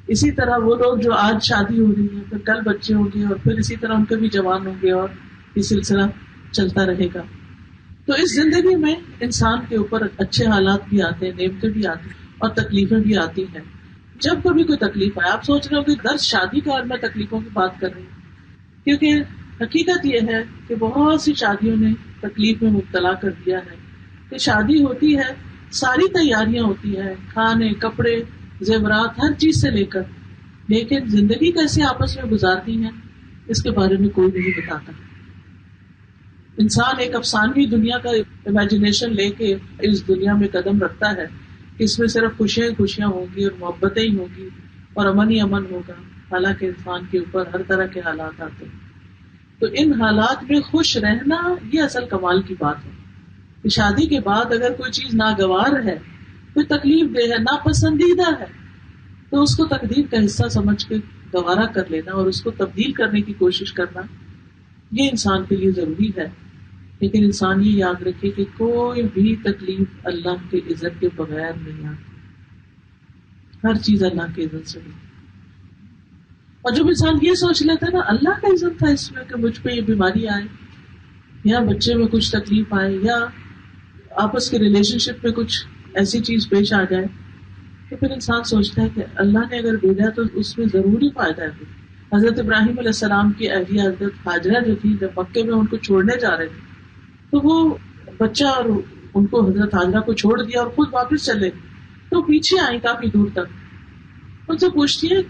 اسی طرح وہ لوگ جو آج شادی ہو رہی ہے، پھر کل بچے ہوں گے، اور پھر اسی طرح ان کے بھی جوان ہوں گے، اور یہ سلسلہ چلتا رہے گا. تو اس زندگی میں انسان کے اوپر اچھے حالات بھی آتے ہیں، نعمتیں بھی آتی ہیں اور تکلیفیں بھی آتی ہیں. جب کبھی کوئی تکلیف آئے، آپ سوچ رہے ہو کہ درس شادی کا اور میں تکلیفوں کی بات کر رہی ہوں، کیونکہ حقیقت یہ ہے کہ بہت سی شادیوں نے تکلیف میں مبتلا کر دیا ہے. کہ شادی ہوتی ہے، ساری تیاریاں ہوتی ہیں، کھانے کپڑے زیورات ہر چیز سے لے کر، لیکن زندگی کیسے آپس میں گزارتی ہیں اس کے بارے میں کوئی نہیں بتاتا. انسان ایک افسانوی دنیا کا امیجنیشن لے کے اس دنیا میں قدم رکھتا ہے کہ اس میں صرف خوشیاں ہی خوشیاں ہوں گی اور محبتیں ہی ہوں گی اور امن ہی امن ہوگا. حالانکہ انسان کے اوپر ہر طرح کے حالات آتے ہیں. تو ان حالات میں خوش رہنا یہ اصل کمال کی بات ہے. کہ شادی کے بعد اگر کوئی چیز ناگوار ہے، کوئی تکلیف دہ ہے، ناپسندیدہ ہے، تو اس کو تقدیر کا حصہ سمجھ کے گوارا کر لینا اور اس کو تبدیل کرنے کی کوشش کرنا، یہ انسان کے لیے ضروری ہے. لیکن انسان یہ یاد رکھے کہ کوئی بھی تکلیف اللہ کے عزت کے بغیر نہیں آتی. ہر چیز اللہ کے اذن سے ہوئی. اور جب انسان یہ سوچ لیتا ہے نا اللہ کا اذن تھا اس میں کہ مجھ پہ یہ بیماری آئے یا بچے میں کچھ تکلیف آئے یا آپس کے ریلیشن شپ میں کچھ ایسی چیز پیش آ جائے, تو پھر انسان سوچتا ہے کہ اللہ نے اگر بھیجا تو اس میں ضروری فائدہ ہے. حضرت ابراہیم علیہ السلام کی اہلیہ حضرت ہاجرہ جو تھی, جب مکے میں ان کو چھوڑنے جا رہے تھے تو وہ بچہ اور ان کو حضرت ہاجرہ کو چھوڑ دیا اور خود واپس چلے, تو پیچھے آئی کافی دور تک. ان سے پوچھتی ہے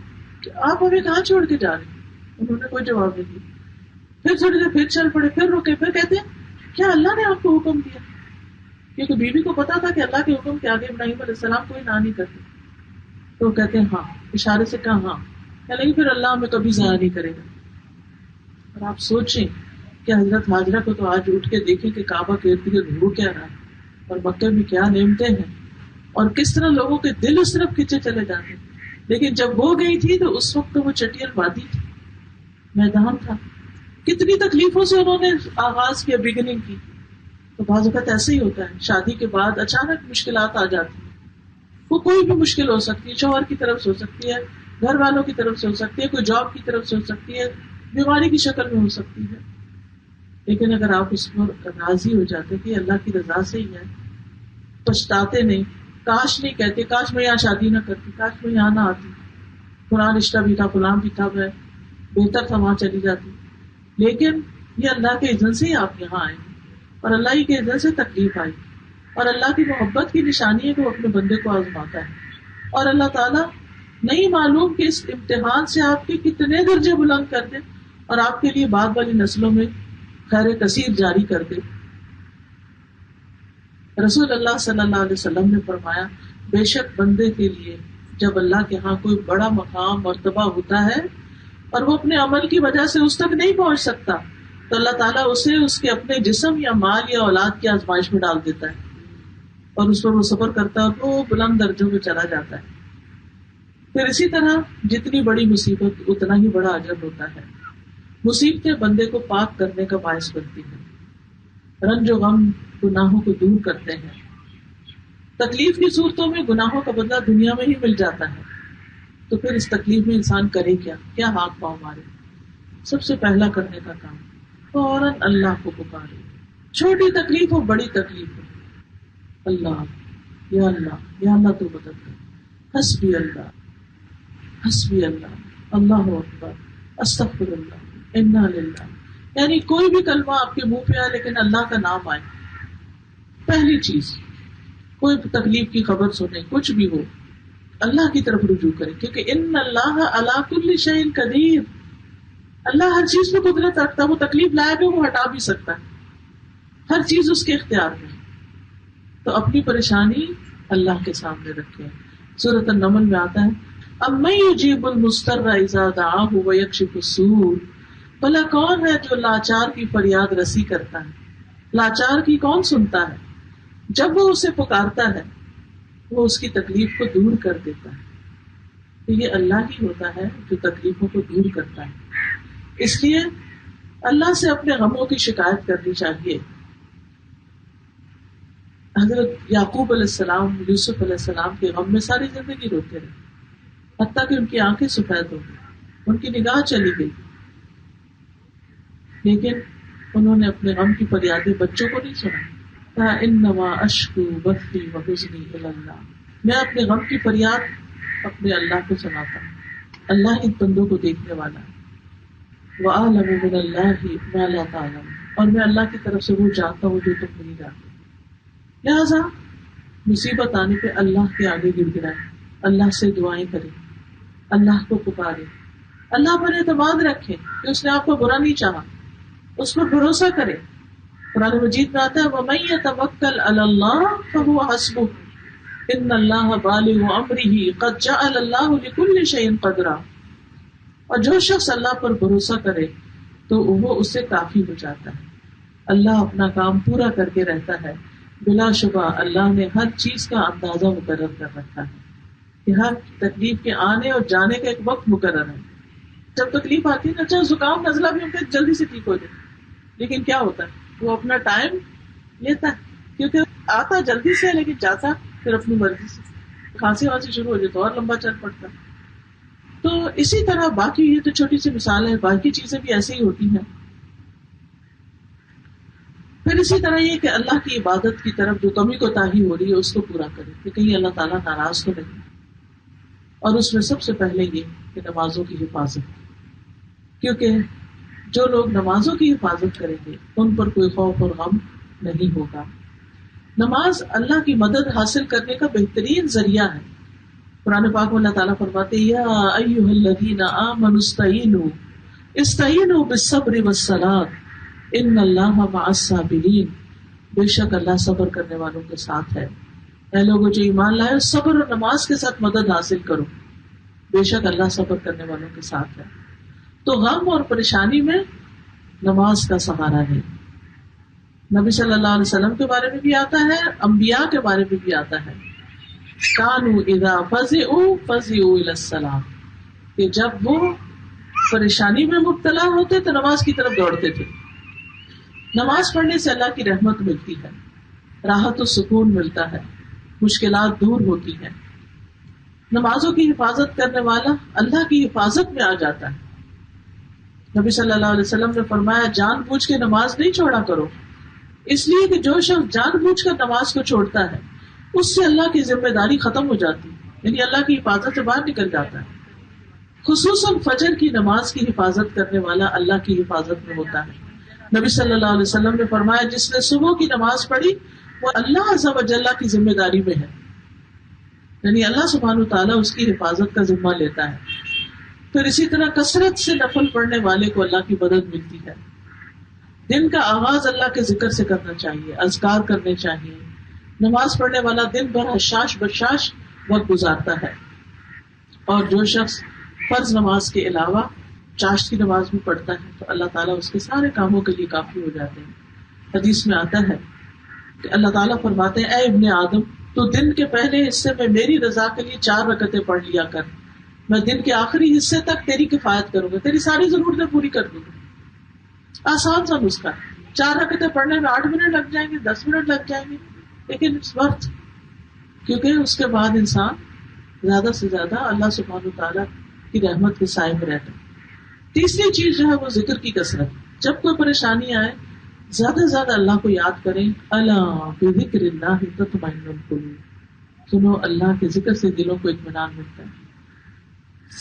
کہ آپ ہمیں کہاں چھوڑ کے جا رہے ہیں؟ انہوں نے کوئی جواب نہیں دیا. پھر تھوڑی دیر پھر چل پڑے, پھر رکے, پھر کہتے ہیں کیا اللہ نے آپ کو حکم دیا؟ کیونکہ بیوی کو پتا تھا کہ اللہ کے حکم کے آگے ابراہیم علیہ السلام کوئی نہ نہیں کرتے. تو وہ کہتے ہیں ہاں, اشارے سے کہا ہاں, لیکن پھر اللہ ہمیں کبھی ضائع نہیں کرے گا. اور آپ سوچیں کہ حضرت ہاجرہ کو تو آج اٹھ کے دیکھیں کہ کعبہ کے ارد گرد ہو کیا رہا ہے اور مکے میں کیا نعمتیں ہیں اور کس طرح لوگوں کے دل اس طرف کھینچے چلے جاتے ہیں. لیکن جب وہ گئی تھی تو اس وقت تو وہ چٹیل وادی تھی, میدان تھا, کتنی تکلیفوں سے انہوں نے آغاز کیا, بگننگ کی. تو بعض اوقات ایسے ہی ہوتا ہے, شادی کے بعد اچانک مشکلات آ جاتی ہیں. وہ کوئی بھی مشکل ہو سکتی ہے, شوہر کی طرف سے ہو سکتی ہے, گھر والوں کی طرف سے ہو سکتی ہے, کوئی جاب کی طرف سے ہو سکتی ہے, بیماری کی شکل میں ہو سکتی ہے. لیکن اگر آپ اس پر راضی ہو جاتے کہ اللہ کی رضا سے ہی ہے, پچھتاتے نہیں, کاش نہیں کہتے کاش میں یہاں شادی نہ کرتی, کاش میں یہاں نہ آتی, فلاں رشتہ بھی تھا, فلاں بھی تھا, میں بہتر تھا وہاں چلی جاتی. لیکن یہ اللہ کے اذن سے ہی آپ یہاں آئے اور اللہ ہی کے اذن سے تکلیف آئی, اور اللہ کی محبت کی نشانی ہے کہ وہ اپنے بندے کو آزماتا ہے. اور اللہ تعالیٰ نہیں معلوم کہ اس امتحان سے آپ کے کتنے درجے بلند کر دے اور آپ کے لیے بعد والی نسلوں میں خیر کثیر جاری کر دے. رسول اللہ صلی اللہ علیہ وسلم نے فرمایا, بے شک بندے کے لیے جب اللہ کے ہاں کوئی بڑا مقام مرتبہ ہوتا ہے اور وہ اپنے عمل کی وجہ سے اس تک نہیں پہنچ سکتا, تو اللہ تعالیٰ اسے اس کے اپنے جسم یا مال یا اولاد کی آزمائش میں ڈال دیتا ہے اور اس پر وہ صبر کرتا ہے اور وہ بلند درجوں میں چلا جاتا ہے. پھر اسی طرح جتنی بڑی مصیبت اتنا ہی بڑا اجر ہوتا ہے. مصیبتیں بندے کو پاک کرنے کا باعث بنتی ہیں, رنج و غم گناہوں کو دور کرتے ہیں. تکلیف کی صورتوں میں گناہوں کا بدلہ دنیا میں ہی مل جاتا ہے. تو پھر اس تکلیف میں انسان کرے کیا ہاتھ پاؤں مارے؟ سب سے پہلا کرنے کا کام فوراً اللہ کو پکارے, چھوٹی تکلیف ہو بڑی تکلیف ہو, اللہ یا اللہ تو مدد کر, حسبی اللہ حسبی اللہ, اللہ اکبر, استغفر اللہ, انا للہ. یعنی کوئی بھی کلمہ آپ کے منہ پہ آئے لیکن اللہ کا نام آئے. پہلی چیز, کوئی تکلیف کی خبر سنے, کچھ بھی ہو, اللہ کی طرف رجوع کریں, کیونکہ ان اللہ علی کل شیء قدیر, اللہ ہر چیز پہ قدرت رکھتا ہے. وہ تکلیف لائے گا وہ ہٹا بھی سکتا ہے, ہر چیز اس کے اختیار میں. تو اپنی پریشانی اللہ کے سامنے رکھیں. سورۃ النمل میں آتا ہے, امن یجیب المضطر اذا دعاہ ویکشف السوء, بھلا کون ہے جو لاچار کی فریاد رسی کرتا ہے, لاچار کی کون سنتا ہے, جب وہ اسے پکارتا ہے وہ اس کی تکلیف کو دور کر دیتا ہے. تو یہ اللہ ہی ہوتا ہے جو تکلیفوں کو دور کرتا ہے. اس لیے اللہ سے اپنے غموں کی شکایت کرنی چاہیے. حضرت یعقوب علیہ السلام یوسف علیہ السلام کے غم میں ساری زندگی روتے رہے, حتیٰ کہ ان کی آنکھیں سفید ہو گئی, ان کی نگاہ چلی گئی, لیکن انہوں نے اپنے غم کی فریادیں بچوں کو نہیں سنا. کہا انما اشکو بثی وحزنی الی اللہ, میں اپنے غم کی فریاد اپنے اللہ کو سناتا ہوں, اللہ ان بندوں کو دیکھنے والا ہے. وَأَعْلَمُ مِنَ اللَّهِ مَا لَا تَعْلَمُونَ, اور میں اللہ کی طرف سے وہ جانتا ہوں جو تم نہیں جانتے. لہذا مصیبت آنے پہ اللہ کے آگے گر گرائے, اللہ سے دعائیں کریں, اللہ کو پکارے, اللہ پر اعتماد رکھیں کہ اس نے آپ کو برا نہیں چاہا, اس پر بھروسہ کرے. قرآن مجید میں آتا ہے وَمَن يَتَوَكَّلْ عَلَى اللَّهِ فَهُوَ حَسْبُهُ إِنَّ اللَّهَ بَالِغُ أَمْرِهِ قَدْ جَعَلَ اللَّهُ لِكُلِّ شَيْءٍ قَدْرًا, اور جو شخص اللہ پر بھروسہ کرے تو وہ اسے کافی ہو جاتا ہے. اللہ اپنا کام پورا کر کے رہتا ہے. بلا شبہ اللہ نے ہر چیز کا اندازہ مقرر کر رکھا ہے کہ ہر تکلیف کے آنے اور جانے کا ایک وقت مقرر ہے. جب تکلیف آتی ہے نا, چاہے زکام نزلہ بھی ہم کہتے جلدی سے ٹھیک ہو جائے, لیکن کیا ہوتا ہے وہ اپنا ٹائم لیتا ہے, کیونکہ آتا جلدی سے لیکن جاتا پھر اپنی مرضی سے. کھانسی وانسی شروع ہو جائے تو اور لمبا چل پڑتا. تو اسی طرح باقی یہ تو چھوٹی سی مثال ہے، باقی چیزیں بھی ایسے ہی ہوتی ہیں. پھر اسی طرح یہ کہ اللہ کی عبادت کی طرف جو کمی کوتاہی ہو رہی ہے اس کو پورا کرے کہ کہیں اللہ تعالیٰ ناراض تو نہیں. اور اس میں سب سے پہلے یہ کہ نمازوں کی حفاظت، کیونکہ جو لوگ نمازوں کی حفاظت کریں گے ان پر کوئی خوف اور غم نہیں ہوگا. نماز اللہ کی مدد حاصل کرنے کا بہترین ذریعہ ہے. قرآن پاک میں اللہ تعالیٰ فرماتے ہیں یا ایھا الذین آمنوا استعینوا بالصبر والصلاۃ ان اللہ مع الصابرین. بے شک اللہ صبر کرنے والوں کے ساتھ ہے. اے لوگوں جو ایمان لائے صبر اور نماز کے ساتھ مدد حاصل کرو، بے شک اللہ صبر کرنے والوں کے ساتھ ہے. تو غم اور پریشانی میں نماز کا سہارا ہے. نبی صلی اللہ علیہ وسلم کے بارے میں بھی آتا ہے، انبیاء کے بارے میں بھی آتا ہے، کانوا اذا فزعوا فزعوا الی الصلاۃ، کہ جب وہ پریشانی میں مبتلا ہوتے تو نماز کی طرف دوڑتے تھے. نماز پڑھنے سے اللہ کی رحمت ملتی ہے، راحت و سکون ملتا ہے، مشکلات دور ہوتی ہیں. نمازوں کی حفاظت کرنے والا اللہ کی حفاظت میں آ جاتا ہے. نبی صلی اللہ علیہ وسلم نے فرمایا جان بوجھ کے نماز نہیں چھوڑا کرو، اس لیے کہ جو شخص جان بوجھ کر نماز کو چھوڑتا ہے اس سے اللہ کی ذمہ داری ختم ہو جاتی ہے، یعنی اللہ کی حفاظت سے باہر نکل جاتا ہے. خصوصاً فجر کی نماز کی حفاظت کرنے والا اللہ کی حفاظت میں ہوتا ہے. نبی صلی اللہ علیہ وسلم نے فرمایا جس نے صبح کی نماز پڑھی وہ اللہ عز و جل کی ذمہ داری میں ہے، یعنی اللہ سبحانہ و تعالیٰ اس کی حفاظت کا ذمہ لیتا ہے. پھر اسی طرح کثرت سے نفل پڑھنے والے کو اللہ کی مدد ملتی ہے. دن کا آغاز اللہ کے ذکر سے کرنا چاہیے، اذکار کرنے چاہیے. نماز پڑھنے والا دن بھر حشاش بشاش وقت گزارتا ہے. اور جو شخص فرض نماز کے علاوہ چاشت کی نماز بھی پڑھتا ہے تو اللہ تعالیٰ اس کے سارے کاموں کے لیے کافی ہو جاتے ہیں. حدیث میں آتا ہے کہ اللہ تعالیٰ فرماتے ہیں اے ابن آدم تو دن کے پہلے حصے میں میری رضا کے لیے 4 رکعتیں پڑھ لیا کر، میں دن کے آخری حصے تک تیری کفایت کروں گا، تیری ساری ضرورتیں پوری کر دوں گا. آسان سا نسخہ، 4 رکعتیں پڑھنے میں 8 منٹ لگ جائیں گے، 10 منٹ لگ جائیں گے، لیکن اس وقت کیونکہ اس کے بعد انسان زیادہ سے زیادہ اللہ سبحانہ وتعالیٰ کی رحمت کے سائے میں رہتا ہے. تیسری چیز جو ہے وہ ذکر کی کثرت. جب کوئی پریشانی آئے زیادہ سے زیادہ اللہ کو یاد کریں. الا بذکر اللہ تطمئن القلوب، سنو اللہ کے ذکر سے دلوں کو اطمینان ملتا ہے.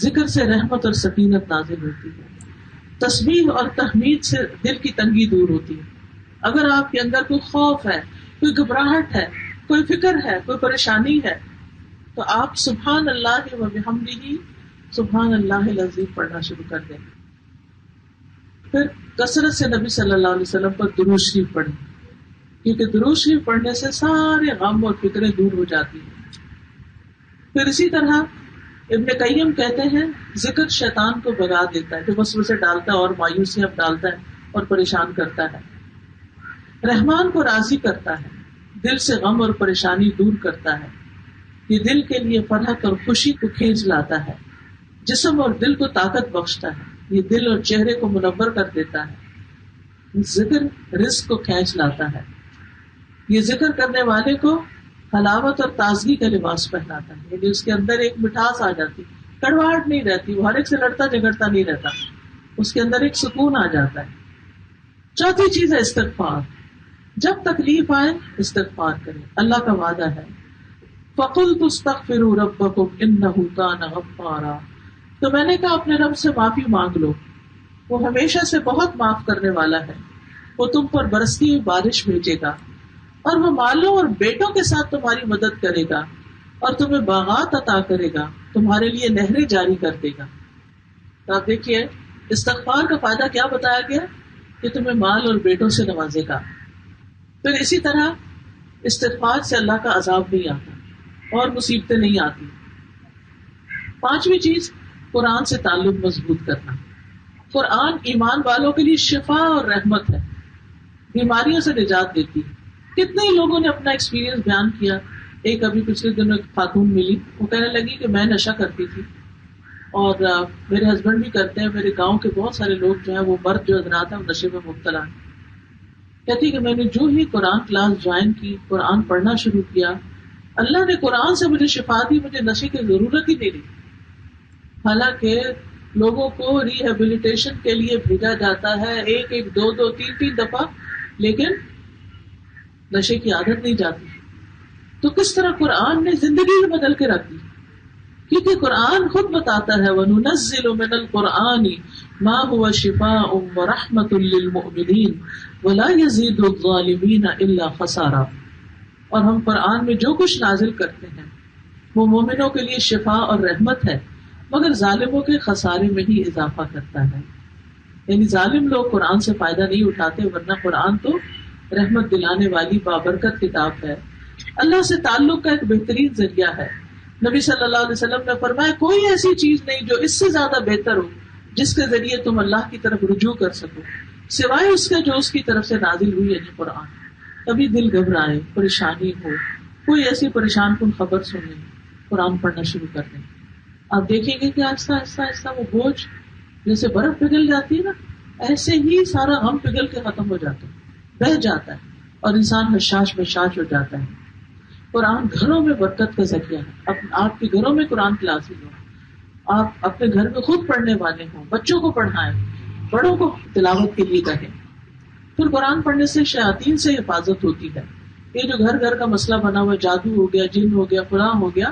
ذکر سے رحمت اور سکینت نازل ہوتی ہے. تسبیح اور تحمید سے دل کی تنگی دور ہوتی ہے. اگر آپ کے اندر کوئی خوف ہے، کوئی گھبراہٹ ہے، کوئی فکر ہے، کوئی پریشانی ہے تو آپ سبحان اللہ و بحمدہ سبحان اللہ العظیم پڑھنا شروع کر دیں. پھر کثرت سے نبی صلی اللہ علیہ وسلم پر درود شریف پڑھیں، کیونکہ درود شریف پڑھنے سے سارے غم اور فکریں دور ہو جاتی ہیں. پھر اسی طرح ابن قیم کہتے ہیں ذکر شیطان کو بھگا دیتا ہے جو وسوسے ڈالتا ہے اور مایوسیاں ڈالتا ہے اور پریشان کرتا ہے. رحمان کو راضی کرتا ہے، دل سے غم اور پریشانی دور کرتا ہے. یہ دل کے لیے فرحت اور خوشی کو کھینچ لاتا ہے، جسم اور دل کو طاقت بخشتا ہے. یہ دل اور چہرے کو منور کر دیتا ہے. ذکر رزق کو کھینچ لاتا ہے. یہ ذکر کرنے والے کو حلاوت اور تازگی کا لباس پہناتا ہے، یعنی اس کے اندر ایک مٹھاس آ جاتی، کڑواہٹ نہیں رہتی، وہ ہر ایک سے لڑتا جھگڑتا نہیں رہتا، اس کے اندر ایک سکون آ جاتا ہے. چوتھی چیز ہے استغفار. جب تکلیف آئے استغفار کریں. اللہ کا وعدہ ہے فَقُلْتُ اسْتَغْفِرُوا رَبَّكُمْ إِنَّهُ كَانَ غَفَّارًا، تو میں نے کہا اپنے رب سے معافی مانگ لو، وہ ہمیشہ سے بہت معاف کرنے والا ہے. وہ تم پر برستی ہوئی بارش بھیجے گا اور وہ مالوں اور بیٹوں کے ساتھ تمہاری مدد کرے گا اور تمہیں باغات عطا کرے گا، تمہارے لیے نہریں جاری کر دے گا. تو آپ دیکھیے استغفار کا فائدہ کیا بتایا گیا کہ تمہیں مال اور بیٹوں سے نوازے گا. پھر اسی طرح استغفار سے اللہ کا عذاب نہیں آتا اور مصیبتیں نہیں آتی. پانچویں چیز قرآن سے تعلق مضبوط کرنا. قرآن ایمان والوں کے لیے شفا اور رحمت ہے، بیماریوں سے نجات دیتی ہے. کتنے ہی لوگوں نے اپنا ایکسپیرینس بیان کیا. ایک ابھی پچھلے دنوں ایک خاتون ملی، وہ کہنے لگی کہ میں نشہ کرتی تھی اور میرے ہسبینڈ بھی کرتے ہیں، میرے گاؤں کے بہت سارے لوگ جو ہیں وہ مرد جو حضرات ہیں وہ نشے میں مبتلا ہیں. کہتی کہ میں نے جو ہی قرآن کلاس جوائن کی، قرآن پڑھنا شروع کیا اللہ نے قرآن سے مجھے شفا دی, مجھے نشے کی ضرورت ہی نہیں رہی. حالانکہ لوگوں کو ریہیبلیٹیشن کے لیے بھیجا جاتا ہے ایک ایک دو دو تین تین دفعہ, لیکن نشے کی عادت نہیں جاتی. تو کس طرح قرآن نے زندگی بدل کے رکھ دی, کیونکہ قرآن خود بتاتا ہے وَنُنَزِّلُ مِنَ الْقُرْآنِ مَا هُوَ شِفَاءٌ وَرَحْمَةٌ لِّلْمُؤْمِنِينَ وَلَا يَزِيدُ الظَّالِمِينَ إِلَّا خَسَارًا. اور ہم قرآن میں جو کچھ نازل کرتے ہیں وہ مومنوں کے لیے شفا اور رحمت ہے, مگر ظالموں کے خسارے میں ہی اضافہ کرتا ہے. یعنی ظالم لوگ قرآن سے فائدہ نہیں اٹھاتے, ورنہ قرآن تو رحمت دلانے والی بابرکت کتاب ہے, اللہ سے تعلق کا ایک بہترین ذریعہ ہے. نبی صلی اللہ علیہ وسلم نے فرمایا کوئی ایسی چیز نہیں جو اس سے زیادہ بہتر ہو جس کے ذریعے تم اللہ کی طرف رجوع کر سکو, سوائے اس کے جو اس کی طرف سے نازل ہوئی, یعنی قرآن. کبھی دل گھبرائے, پریشانی ہو, کوئی ایسی پریشان کن خبر سنیں, قرآن پڑھنا شروع کر دیں. آپ دیکھیں گے کہ آہستہ آہستہ آہستہ وہ بوجھ جیسے برف پگھل جاتی ہے نا, ایسے ہی سارا غم پگھل کے ختم ہو جاتا ہے, بہہ جاتا ہے, اور انسان حشاش بشاش ہو جاتا ہے. قرآن گھروں میں برکت کا ذریعہ ہے. آپ کے گھروں میں قرآن کلاسز ہو, آپ اپنے گھر میں خود پڑھنے والے ہوں, بچوں کو پڑھائیں, بڑوں کو تلاوت کے لیے کہیں. پھر قرآن پڑھنے سے شیاطین سے حفاظت ہوتی ہے. یہ جو گھر گھر کا مسئلہ بنا ہوا, جادو ہو گیا, جن ہو گیا, فلاں ہو گیا,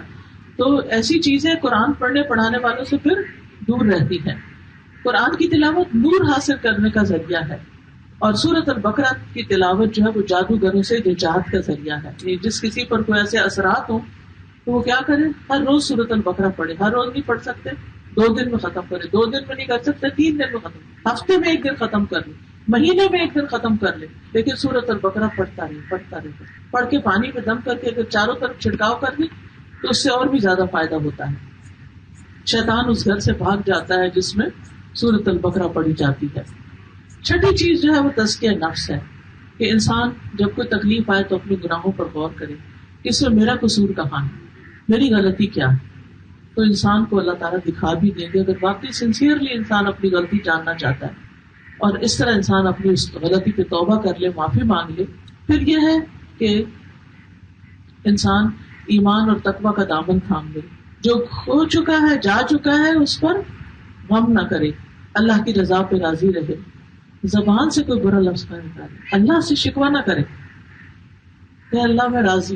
تو ایسی چیزیں قرآن پڑھنے پڑھانے والوں سے پھر دور رہتی ہیں. قرآن کی تلاوت نور حاصل کرنے کا ذریعہ ہے, اور سورۃ البقرہ کی تلاوت جو ہے وہ جادوگروں سے نجات کا ذریعہ ہے. جس کسی پر کوئی ایسے اثرات ہوں تو وہ کیا کرے, ہر روز سورۃ البقرہ پڑھے. ہر روز نہیں پڑھ سکتے, 2 دن میں ختم کرے, 2 دن میں نہیں کر سکتے, 3 دن میں ختم, ہفتے میں 1 دن ختم کر لے, مہینے میں 1 دن ختم کر لے, لیکن سورۃ البقرہ پڑھتا رہے. پڑھ کے پانی پہ دم کر کے اگر چاروں طرف چھڑکاؤ کر دے تو اس سے اور بھی زیادہ فائدہ ہوتا ہے. شیطان اس گھر سے بھاگ جاتا ہے جس میں سورۃ البقرہ پڑھی جاتی ہے. چھٹی چیز جو ہے وہ تزکیہ نفس ہے, کہ انسان جب کوئی تکلیف آئے تو اپنے گناہوں پر غور کرے کہ اس میں میرا قصور کہاں ہے, میری غلطی کیا ہے. تو انسان کو اللہ تعالیٰ دکھا بھی دیں گے اگر واقعی سنسیئرلی انسان اپنی غلطی جاننا چاہتا ہے, اور اس طرح انسان اپنی اس غلطی پہ توبہ کر لے, معافی مانگ لے. پھر یہ ہے کہ انسان ایمان اور تقویٰ کا دامن تھام لے. جو ہو چکا ہے, جا چکا ہے, اس پر غم نہ کرے, اللہ کی رضا پہ راضی رہے, زبان سے کوئی برا لفظ نہ نکالے, اللہ سے شکوہ نہ کرے کہ اللہ میں راضی,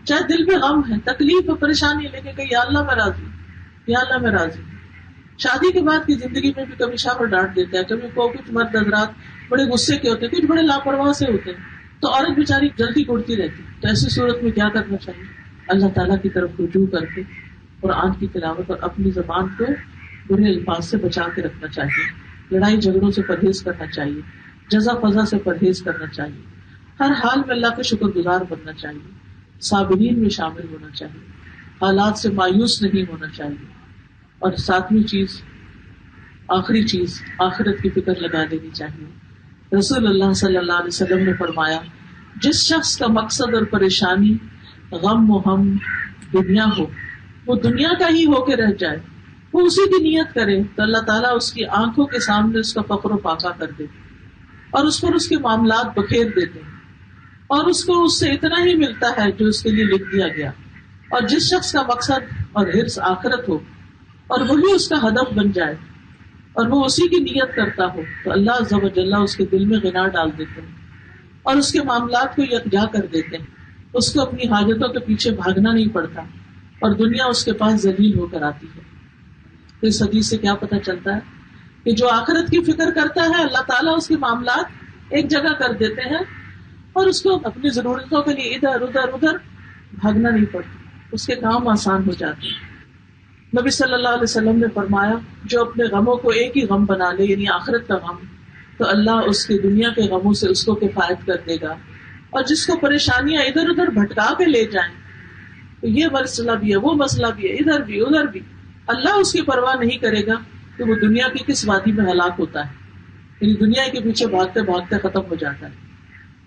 چاہے دل میں غم ہے, تکلیف ہے, پریشانی ہے, لیکن کہ یا اللہ میں راضی, یا اللہ میں راضی. شادی کے بعد کی زندگی میں بھی کبھی شوہر ڈانٹ دیتا ہے, کبھی کچھ مرد حضرات بڑے غصے کے ہوتے ہیں, کچھ بڑے لاپرواہ سے ہوتے ہیں, تو عورت بیچاری جلدی اڑتی رہتی. تو ایسی صورت میں کیا کرنا چاہیے, اللہ تعالیٰ کی طرف رجوع کر کے قرآن کی تلاوت اور اپنی زبان کو برے الفاظ سے بچا کے رکھنا چاہیے. لڑائی جھگڑوں سے پرہیز کرنا چاہیے, جزا فضا سے پرہیز کرنا چاہیے, ہر حال میں اللہ کا شکر گزار بننا چاہیے, صابرین میں شامل ہونا چاہیے, حالات سے مایوس نہیں ہونا چاہیے. اور 7ویں چیز, آخری چیز, آخرت کی فکر لگا دینی چاہیے. رسول اللہ صلی اللہ علیہ وسلم نے فرمایا, جس شخص کا مقصد اور پریشانی غم و ہم دنیا ہو, وہ دنیا کا ہی ہو کے رہ جائے, وہ اسی کی نیت کرے تو اللہ تعالیٰ اس کی آنکھوں کے سامنے اس کا فخر و فاقہ کر دے, اور اس پر اس کے معاملات بکھیر دیتے ہیں, اور اس کو اس سے اتنا ہی ملتا ہے جو اس کے لیے لکھ دیا گیا. اور جس شخص کا مقصد اور حرص آخرت ہو, اور وہی اس کا ہدف بن جائے, اور وہ اسی کی نیت کرتا ہو, تو اللہ عز و جل اس کے دل میں غنا ڈال دیتے ہیں, اور اس کے معاملات کو یکجا کر دیتے ہیں. اس کو اپنی حاجتوں کے پیچھے بھاگنا نہیں پڑتا, اور دنیا اس کے پاس ذلیل ہو کر آتی ہے. تو اس حدیث سے کیا پتہ چلتا ہے کہ جو آخرت کی فکر کرتا ہے, اللہ تعالیٰ اس کے معاملات ایک جگہ کر دیتے ہیں, اور اس کو اپنی ضرورتوں کے لیے ادھر ادھر ادھر بھاگنا نہیں پڑتا, اس کے کام آسان ہو جاتے ہیں. نبی صلی اللہ علیہ وسلم نے فرمایا, جو اپنے غموں کو ایک ہی غم بنا لے, یعنی آخرت کا غم, تو اللہ اس کی دنیا کے غموں سے اس کو کفایت کر دے گا. اور جس کو پریشانیاں ادھر ادھر بھٹکا کے لے جائیں, تو یہ مسئلہ بھی ہے, وہ مسئلہ بھی ہے, ادھر بھی ادھر بھی, اللہ اس کی پرواہ نہیں کرے گا کہ وہ دنیا کی کس وادی میں ہلاک ہوتا ہے, یعنی دنیا کے پیچھے بھاگتے بھاگتے ختم ہو جاتا ہے.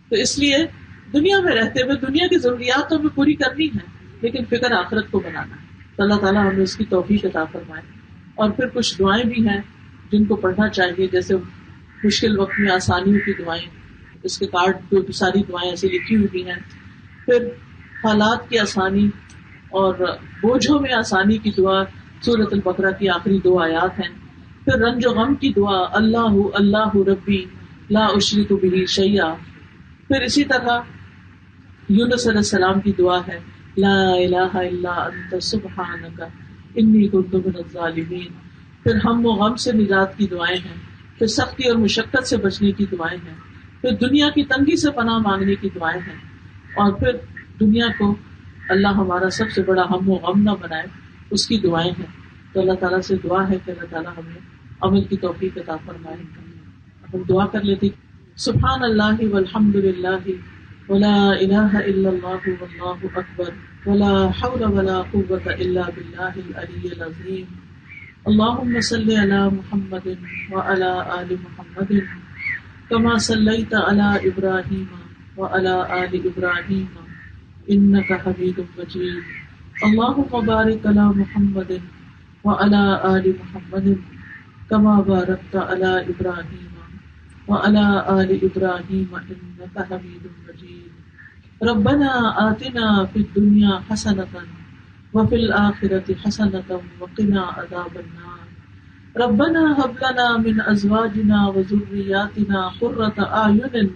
تو اس لیے دنیا میں رہتے ہوئے دنیا کی ضروریات تو ہمیں پوری کرنی ہے, لیکن فکر آخرت کو بنانا ہے. تو اللہ تعالیٰ ہمیں اس کی توفیق عطا فرمائے. اور پھر کچھ دعائیں بھی ہیں جن کو پڑھنا چاہیے, جیسے مشکل وقت میں آسانیوں کی دعائیں, اس کے کارڈ پہ ساری دعائیں ایسے لکھی ہوئی ہیں. پھر حالات کی آسانی اور بوجھوں میں آسانی کی دعا سورۃ البقرہ کی آخری 2 آیات ہیں. پھر رنج و غم کی دعا اللہ اللہ ربی لا اشرک بہ شیئا. پھر اسی طرح یونس علیہ السلام کی دعا ہے لا الہ الا انت سبحانک انی کنت من الظالمین. پھر ہم و غم سے نجات کی دعائیں ہیں. پھر سختی اور مشقت سے بچنے کی دعائیں ہیں. پھر دنیا کی تنگی سے پناہ مانگنے کی دعائیں ہیں. اور پھر دنیا کو اللہ ہمارا سب سے بڑا ہم و غم نہ بنائے اس کی دعائیں ہیں. تو اللہ تعالیٰ سے دعا ہے کہ اللہ تعالیٰ ہمیں عمل کی توفیق عطا فرمائے. ہم دعا کر لیتے سبحان اللہ والحمد للہ ولا الہ الا اللہ واللہ اکبر ولا حول ولا قوة الا باللہ العلی العظیم. اللہم صلی علی محمد وعلی آل محمد کما صلیت علی ابراہیم وعلی آل ابراہیم انک حمید مجید. اللہم بارک علی محمد وعلی آل محمد کما بارکت علی ابراہیم وعلی آل ابراہیم انک حمید مجید. ربنا آتنا فی الدنیا حسنۃ وفی الآخرۃ حسنۃ وقنا عذاب النار. ربنا هب لنا من ازواجنا وذرياتنا قرة اعین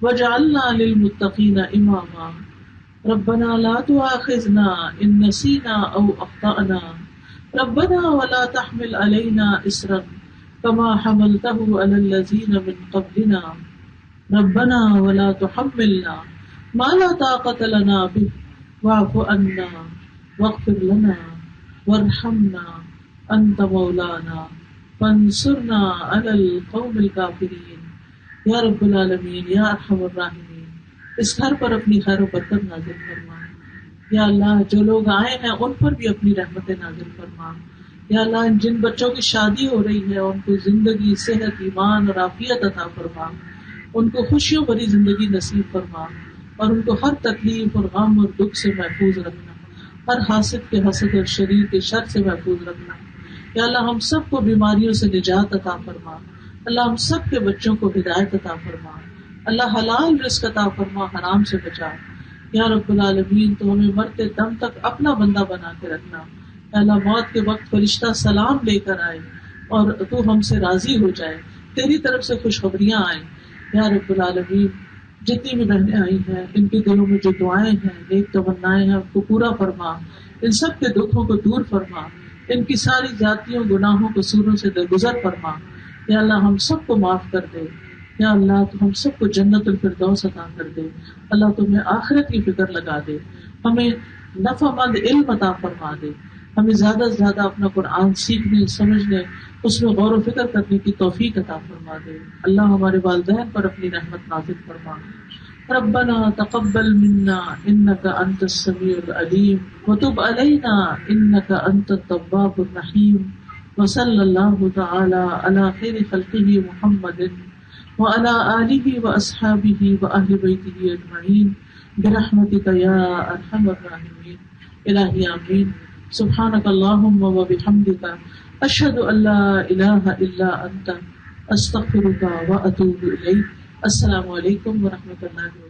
واجعلنا للمتقین اماما. ربنا لا تؤاخذنا ان نسینا او اخطأنا. ربنا ولا تحمل علينا اسرا كما حملته على الذين من قبلنا. ربنا ولا تحملنا ما لا طاقة لنا به واعف عنا واغفر لنا وارحمنا انت مولانا فانصرنا على القوم الكافرين. یا رب العالمین یا ارحم الراحمین اس گھر پر اپنی خیر و برکت نازل فرما. یا اللہ جو لوگ آئے ہیں ان پر بھی اپنی رحمت نازل فرما. یا اللہ جن بچوں کی شادی ہو رہی ہے ان کو زندگی صحت ایمان اور عافیت عطا فرما. ان کو خوشیوں بھری زندگی نصیب فرما اور ان کو ہر تکلیف اور غم اور دکھ سے محفوظ رکھنا. ہر حاسد کے حسد اور شریر کے شر سے محفوظ رکھنا. یا اللہ ہم سب کو بیماریوں سے نجات عطا فرما. اللہ ہم سب کے بچوں کو ہدایت عطا فرما. اللہ حلال رزق عطا فرما حرام سے بچا. یا رب العالمین تو ہمیں مرتے دم تک اپنا بندہ بنا کے رکھنا. یا اللہ موت کے وقت فرشتہ سلام لے کر آئے اور تو ہم سے راضی ہو جائے, تیری طرف سے خوشخبریاں آئیں. یا رب العالمین جتنی بھی بہنیں آئی ہیں ان کے دلوں میں جو دعائیں ہیں نیک تمنائیں ہیں ان کو پورا فرما. ان سب کے دکھوں کو دور فرما. ان کی ساری ذاتیوں گناہوں قصوروں سے درگزر فرما. یا اللہ ہم سب کو معاف کر دے. یا اللہ تو ہم سب کو جنت الفردوس عطا کر دے. اللہ تمہیں آخرت کی فکر لگا دے. ہمیں نفع مند علم عطا فرما دے. ہمیں زیادہ سے زیادہ اپنا قرآن سیکھنے سمجھنے اس میں غور و فکر کرنے کی توفیق عطا فرما دے. اللہ ہمارے والدین پر اپنی رحمت نازل فرما. ربنا تقبل منا انك انت السميع العليم وتب علينا انك انت التواب الرحيم. وصلى الله تعالى على خير خلقه محمد وعلى آله واصحابه واهل بيته اجمعين برحمتك يا ارحم الراحمين. الہی آمین. سبحانك اللهم وبحمدك اشهد ان لا اله الا انت استغفرك واتوب الیک. السلام علیکم ورحمۃ اللہ وبرکاتہ.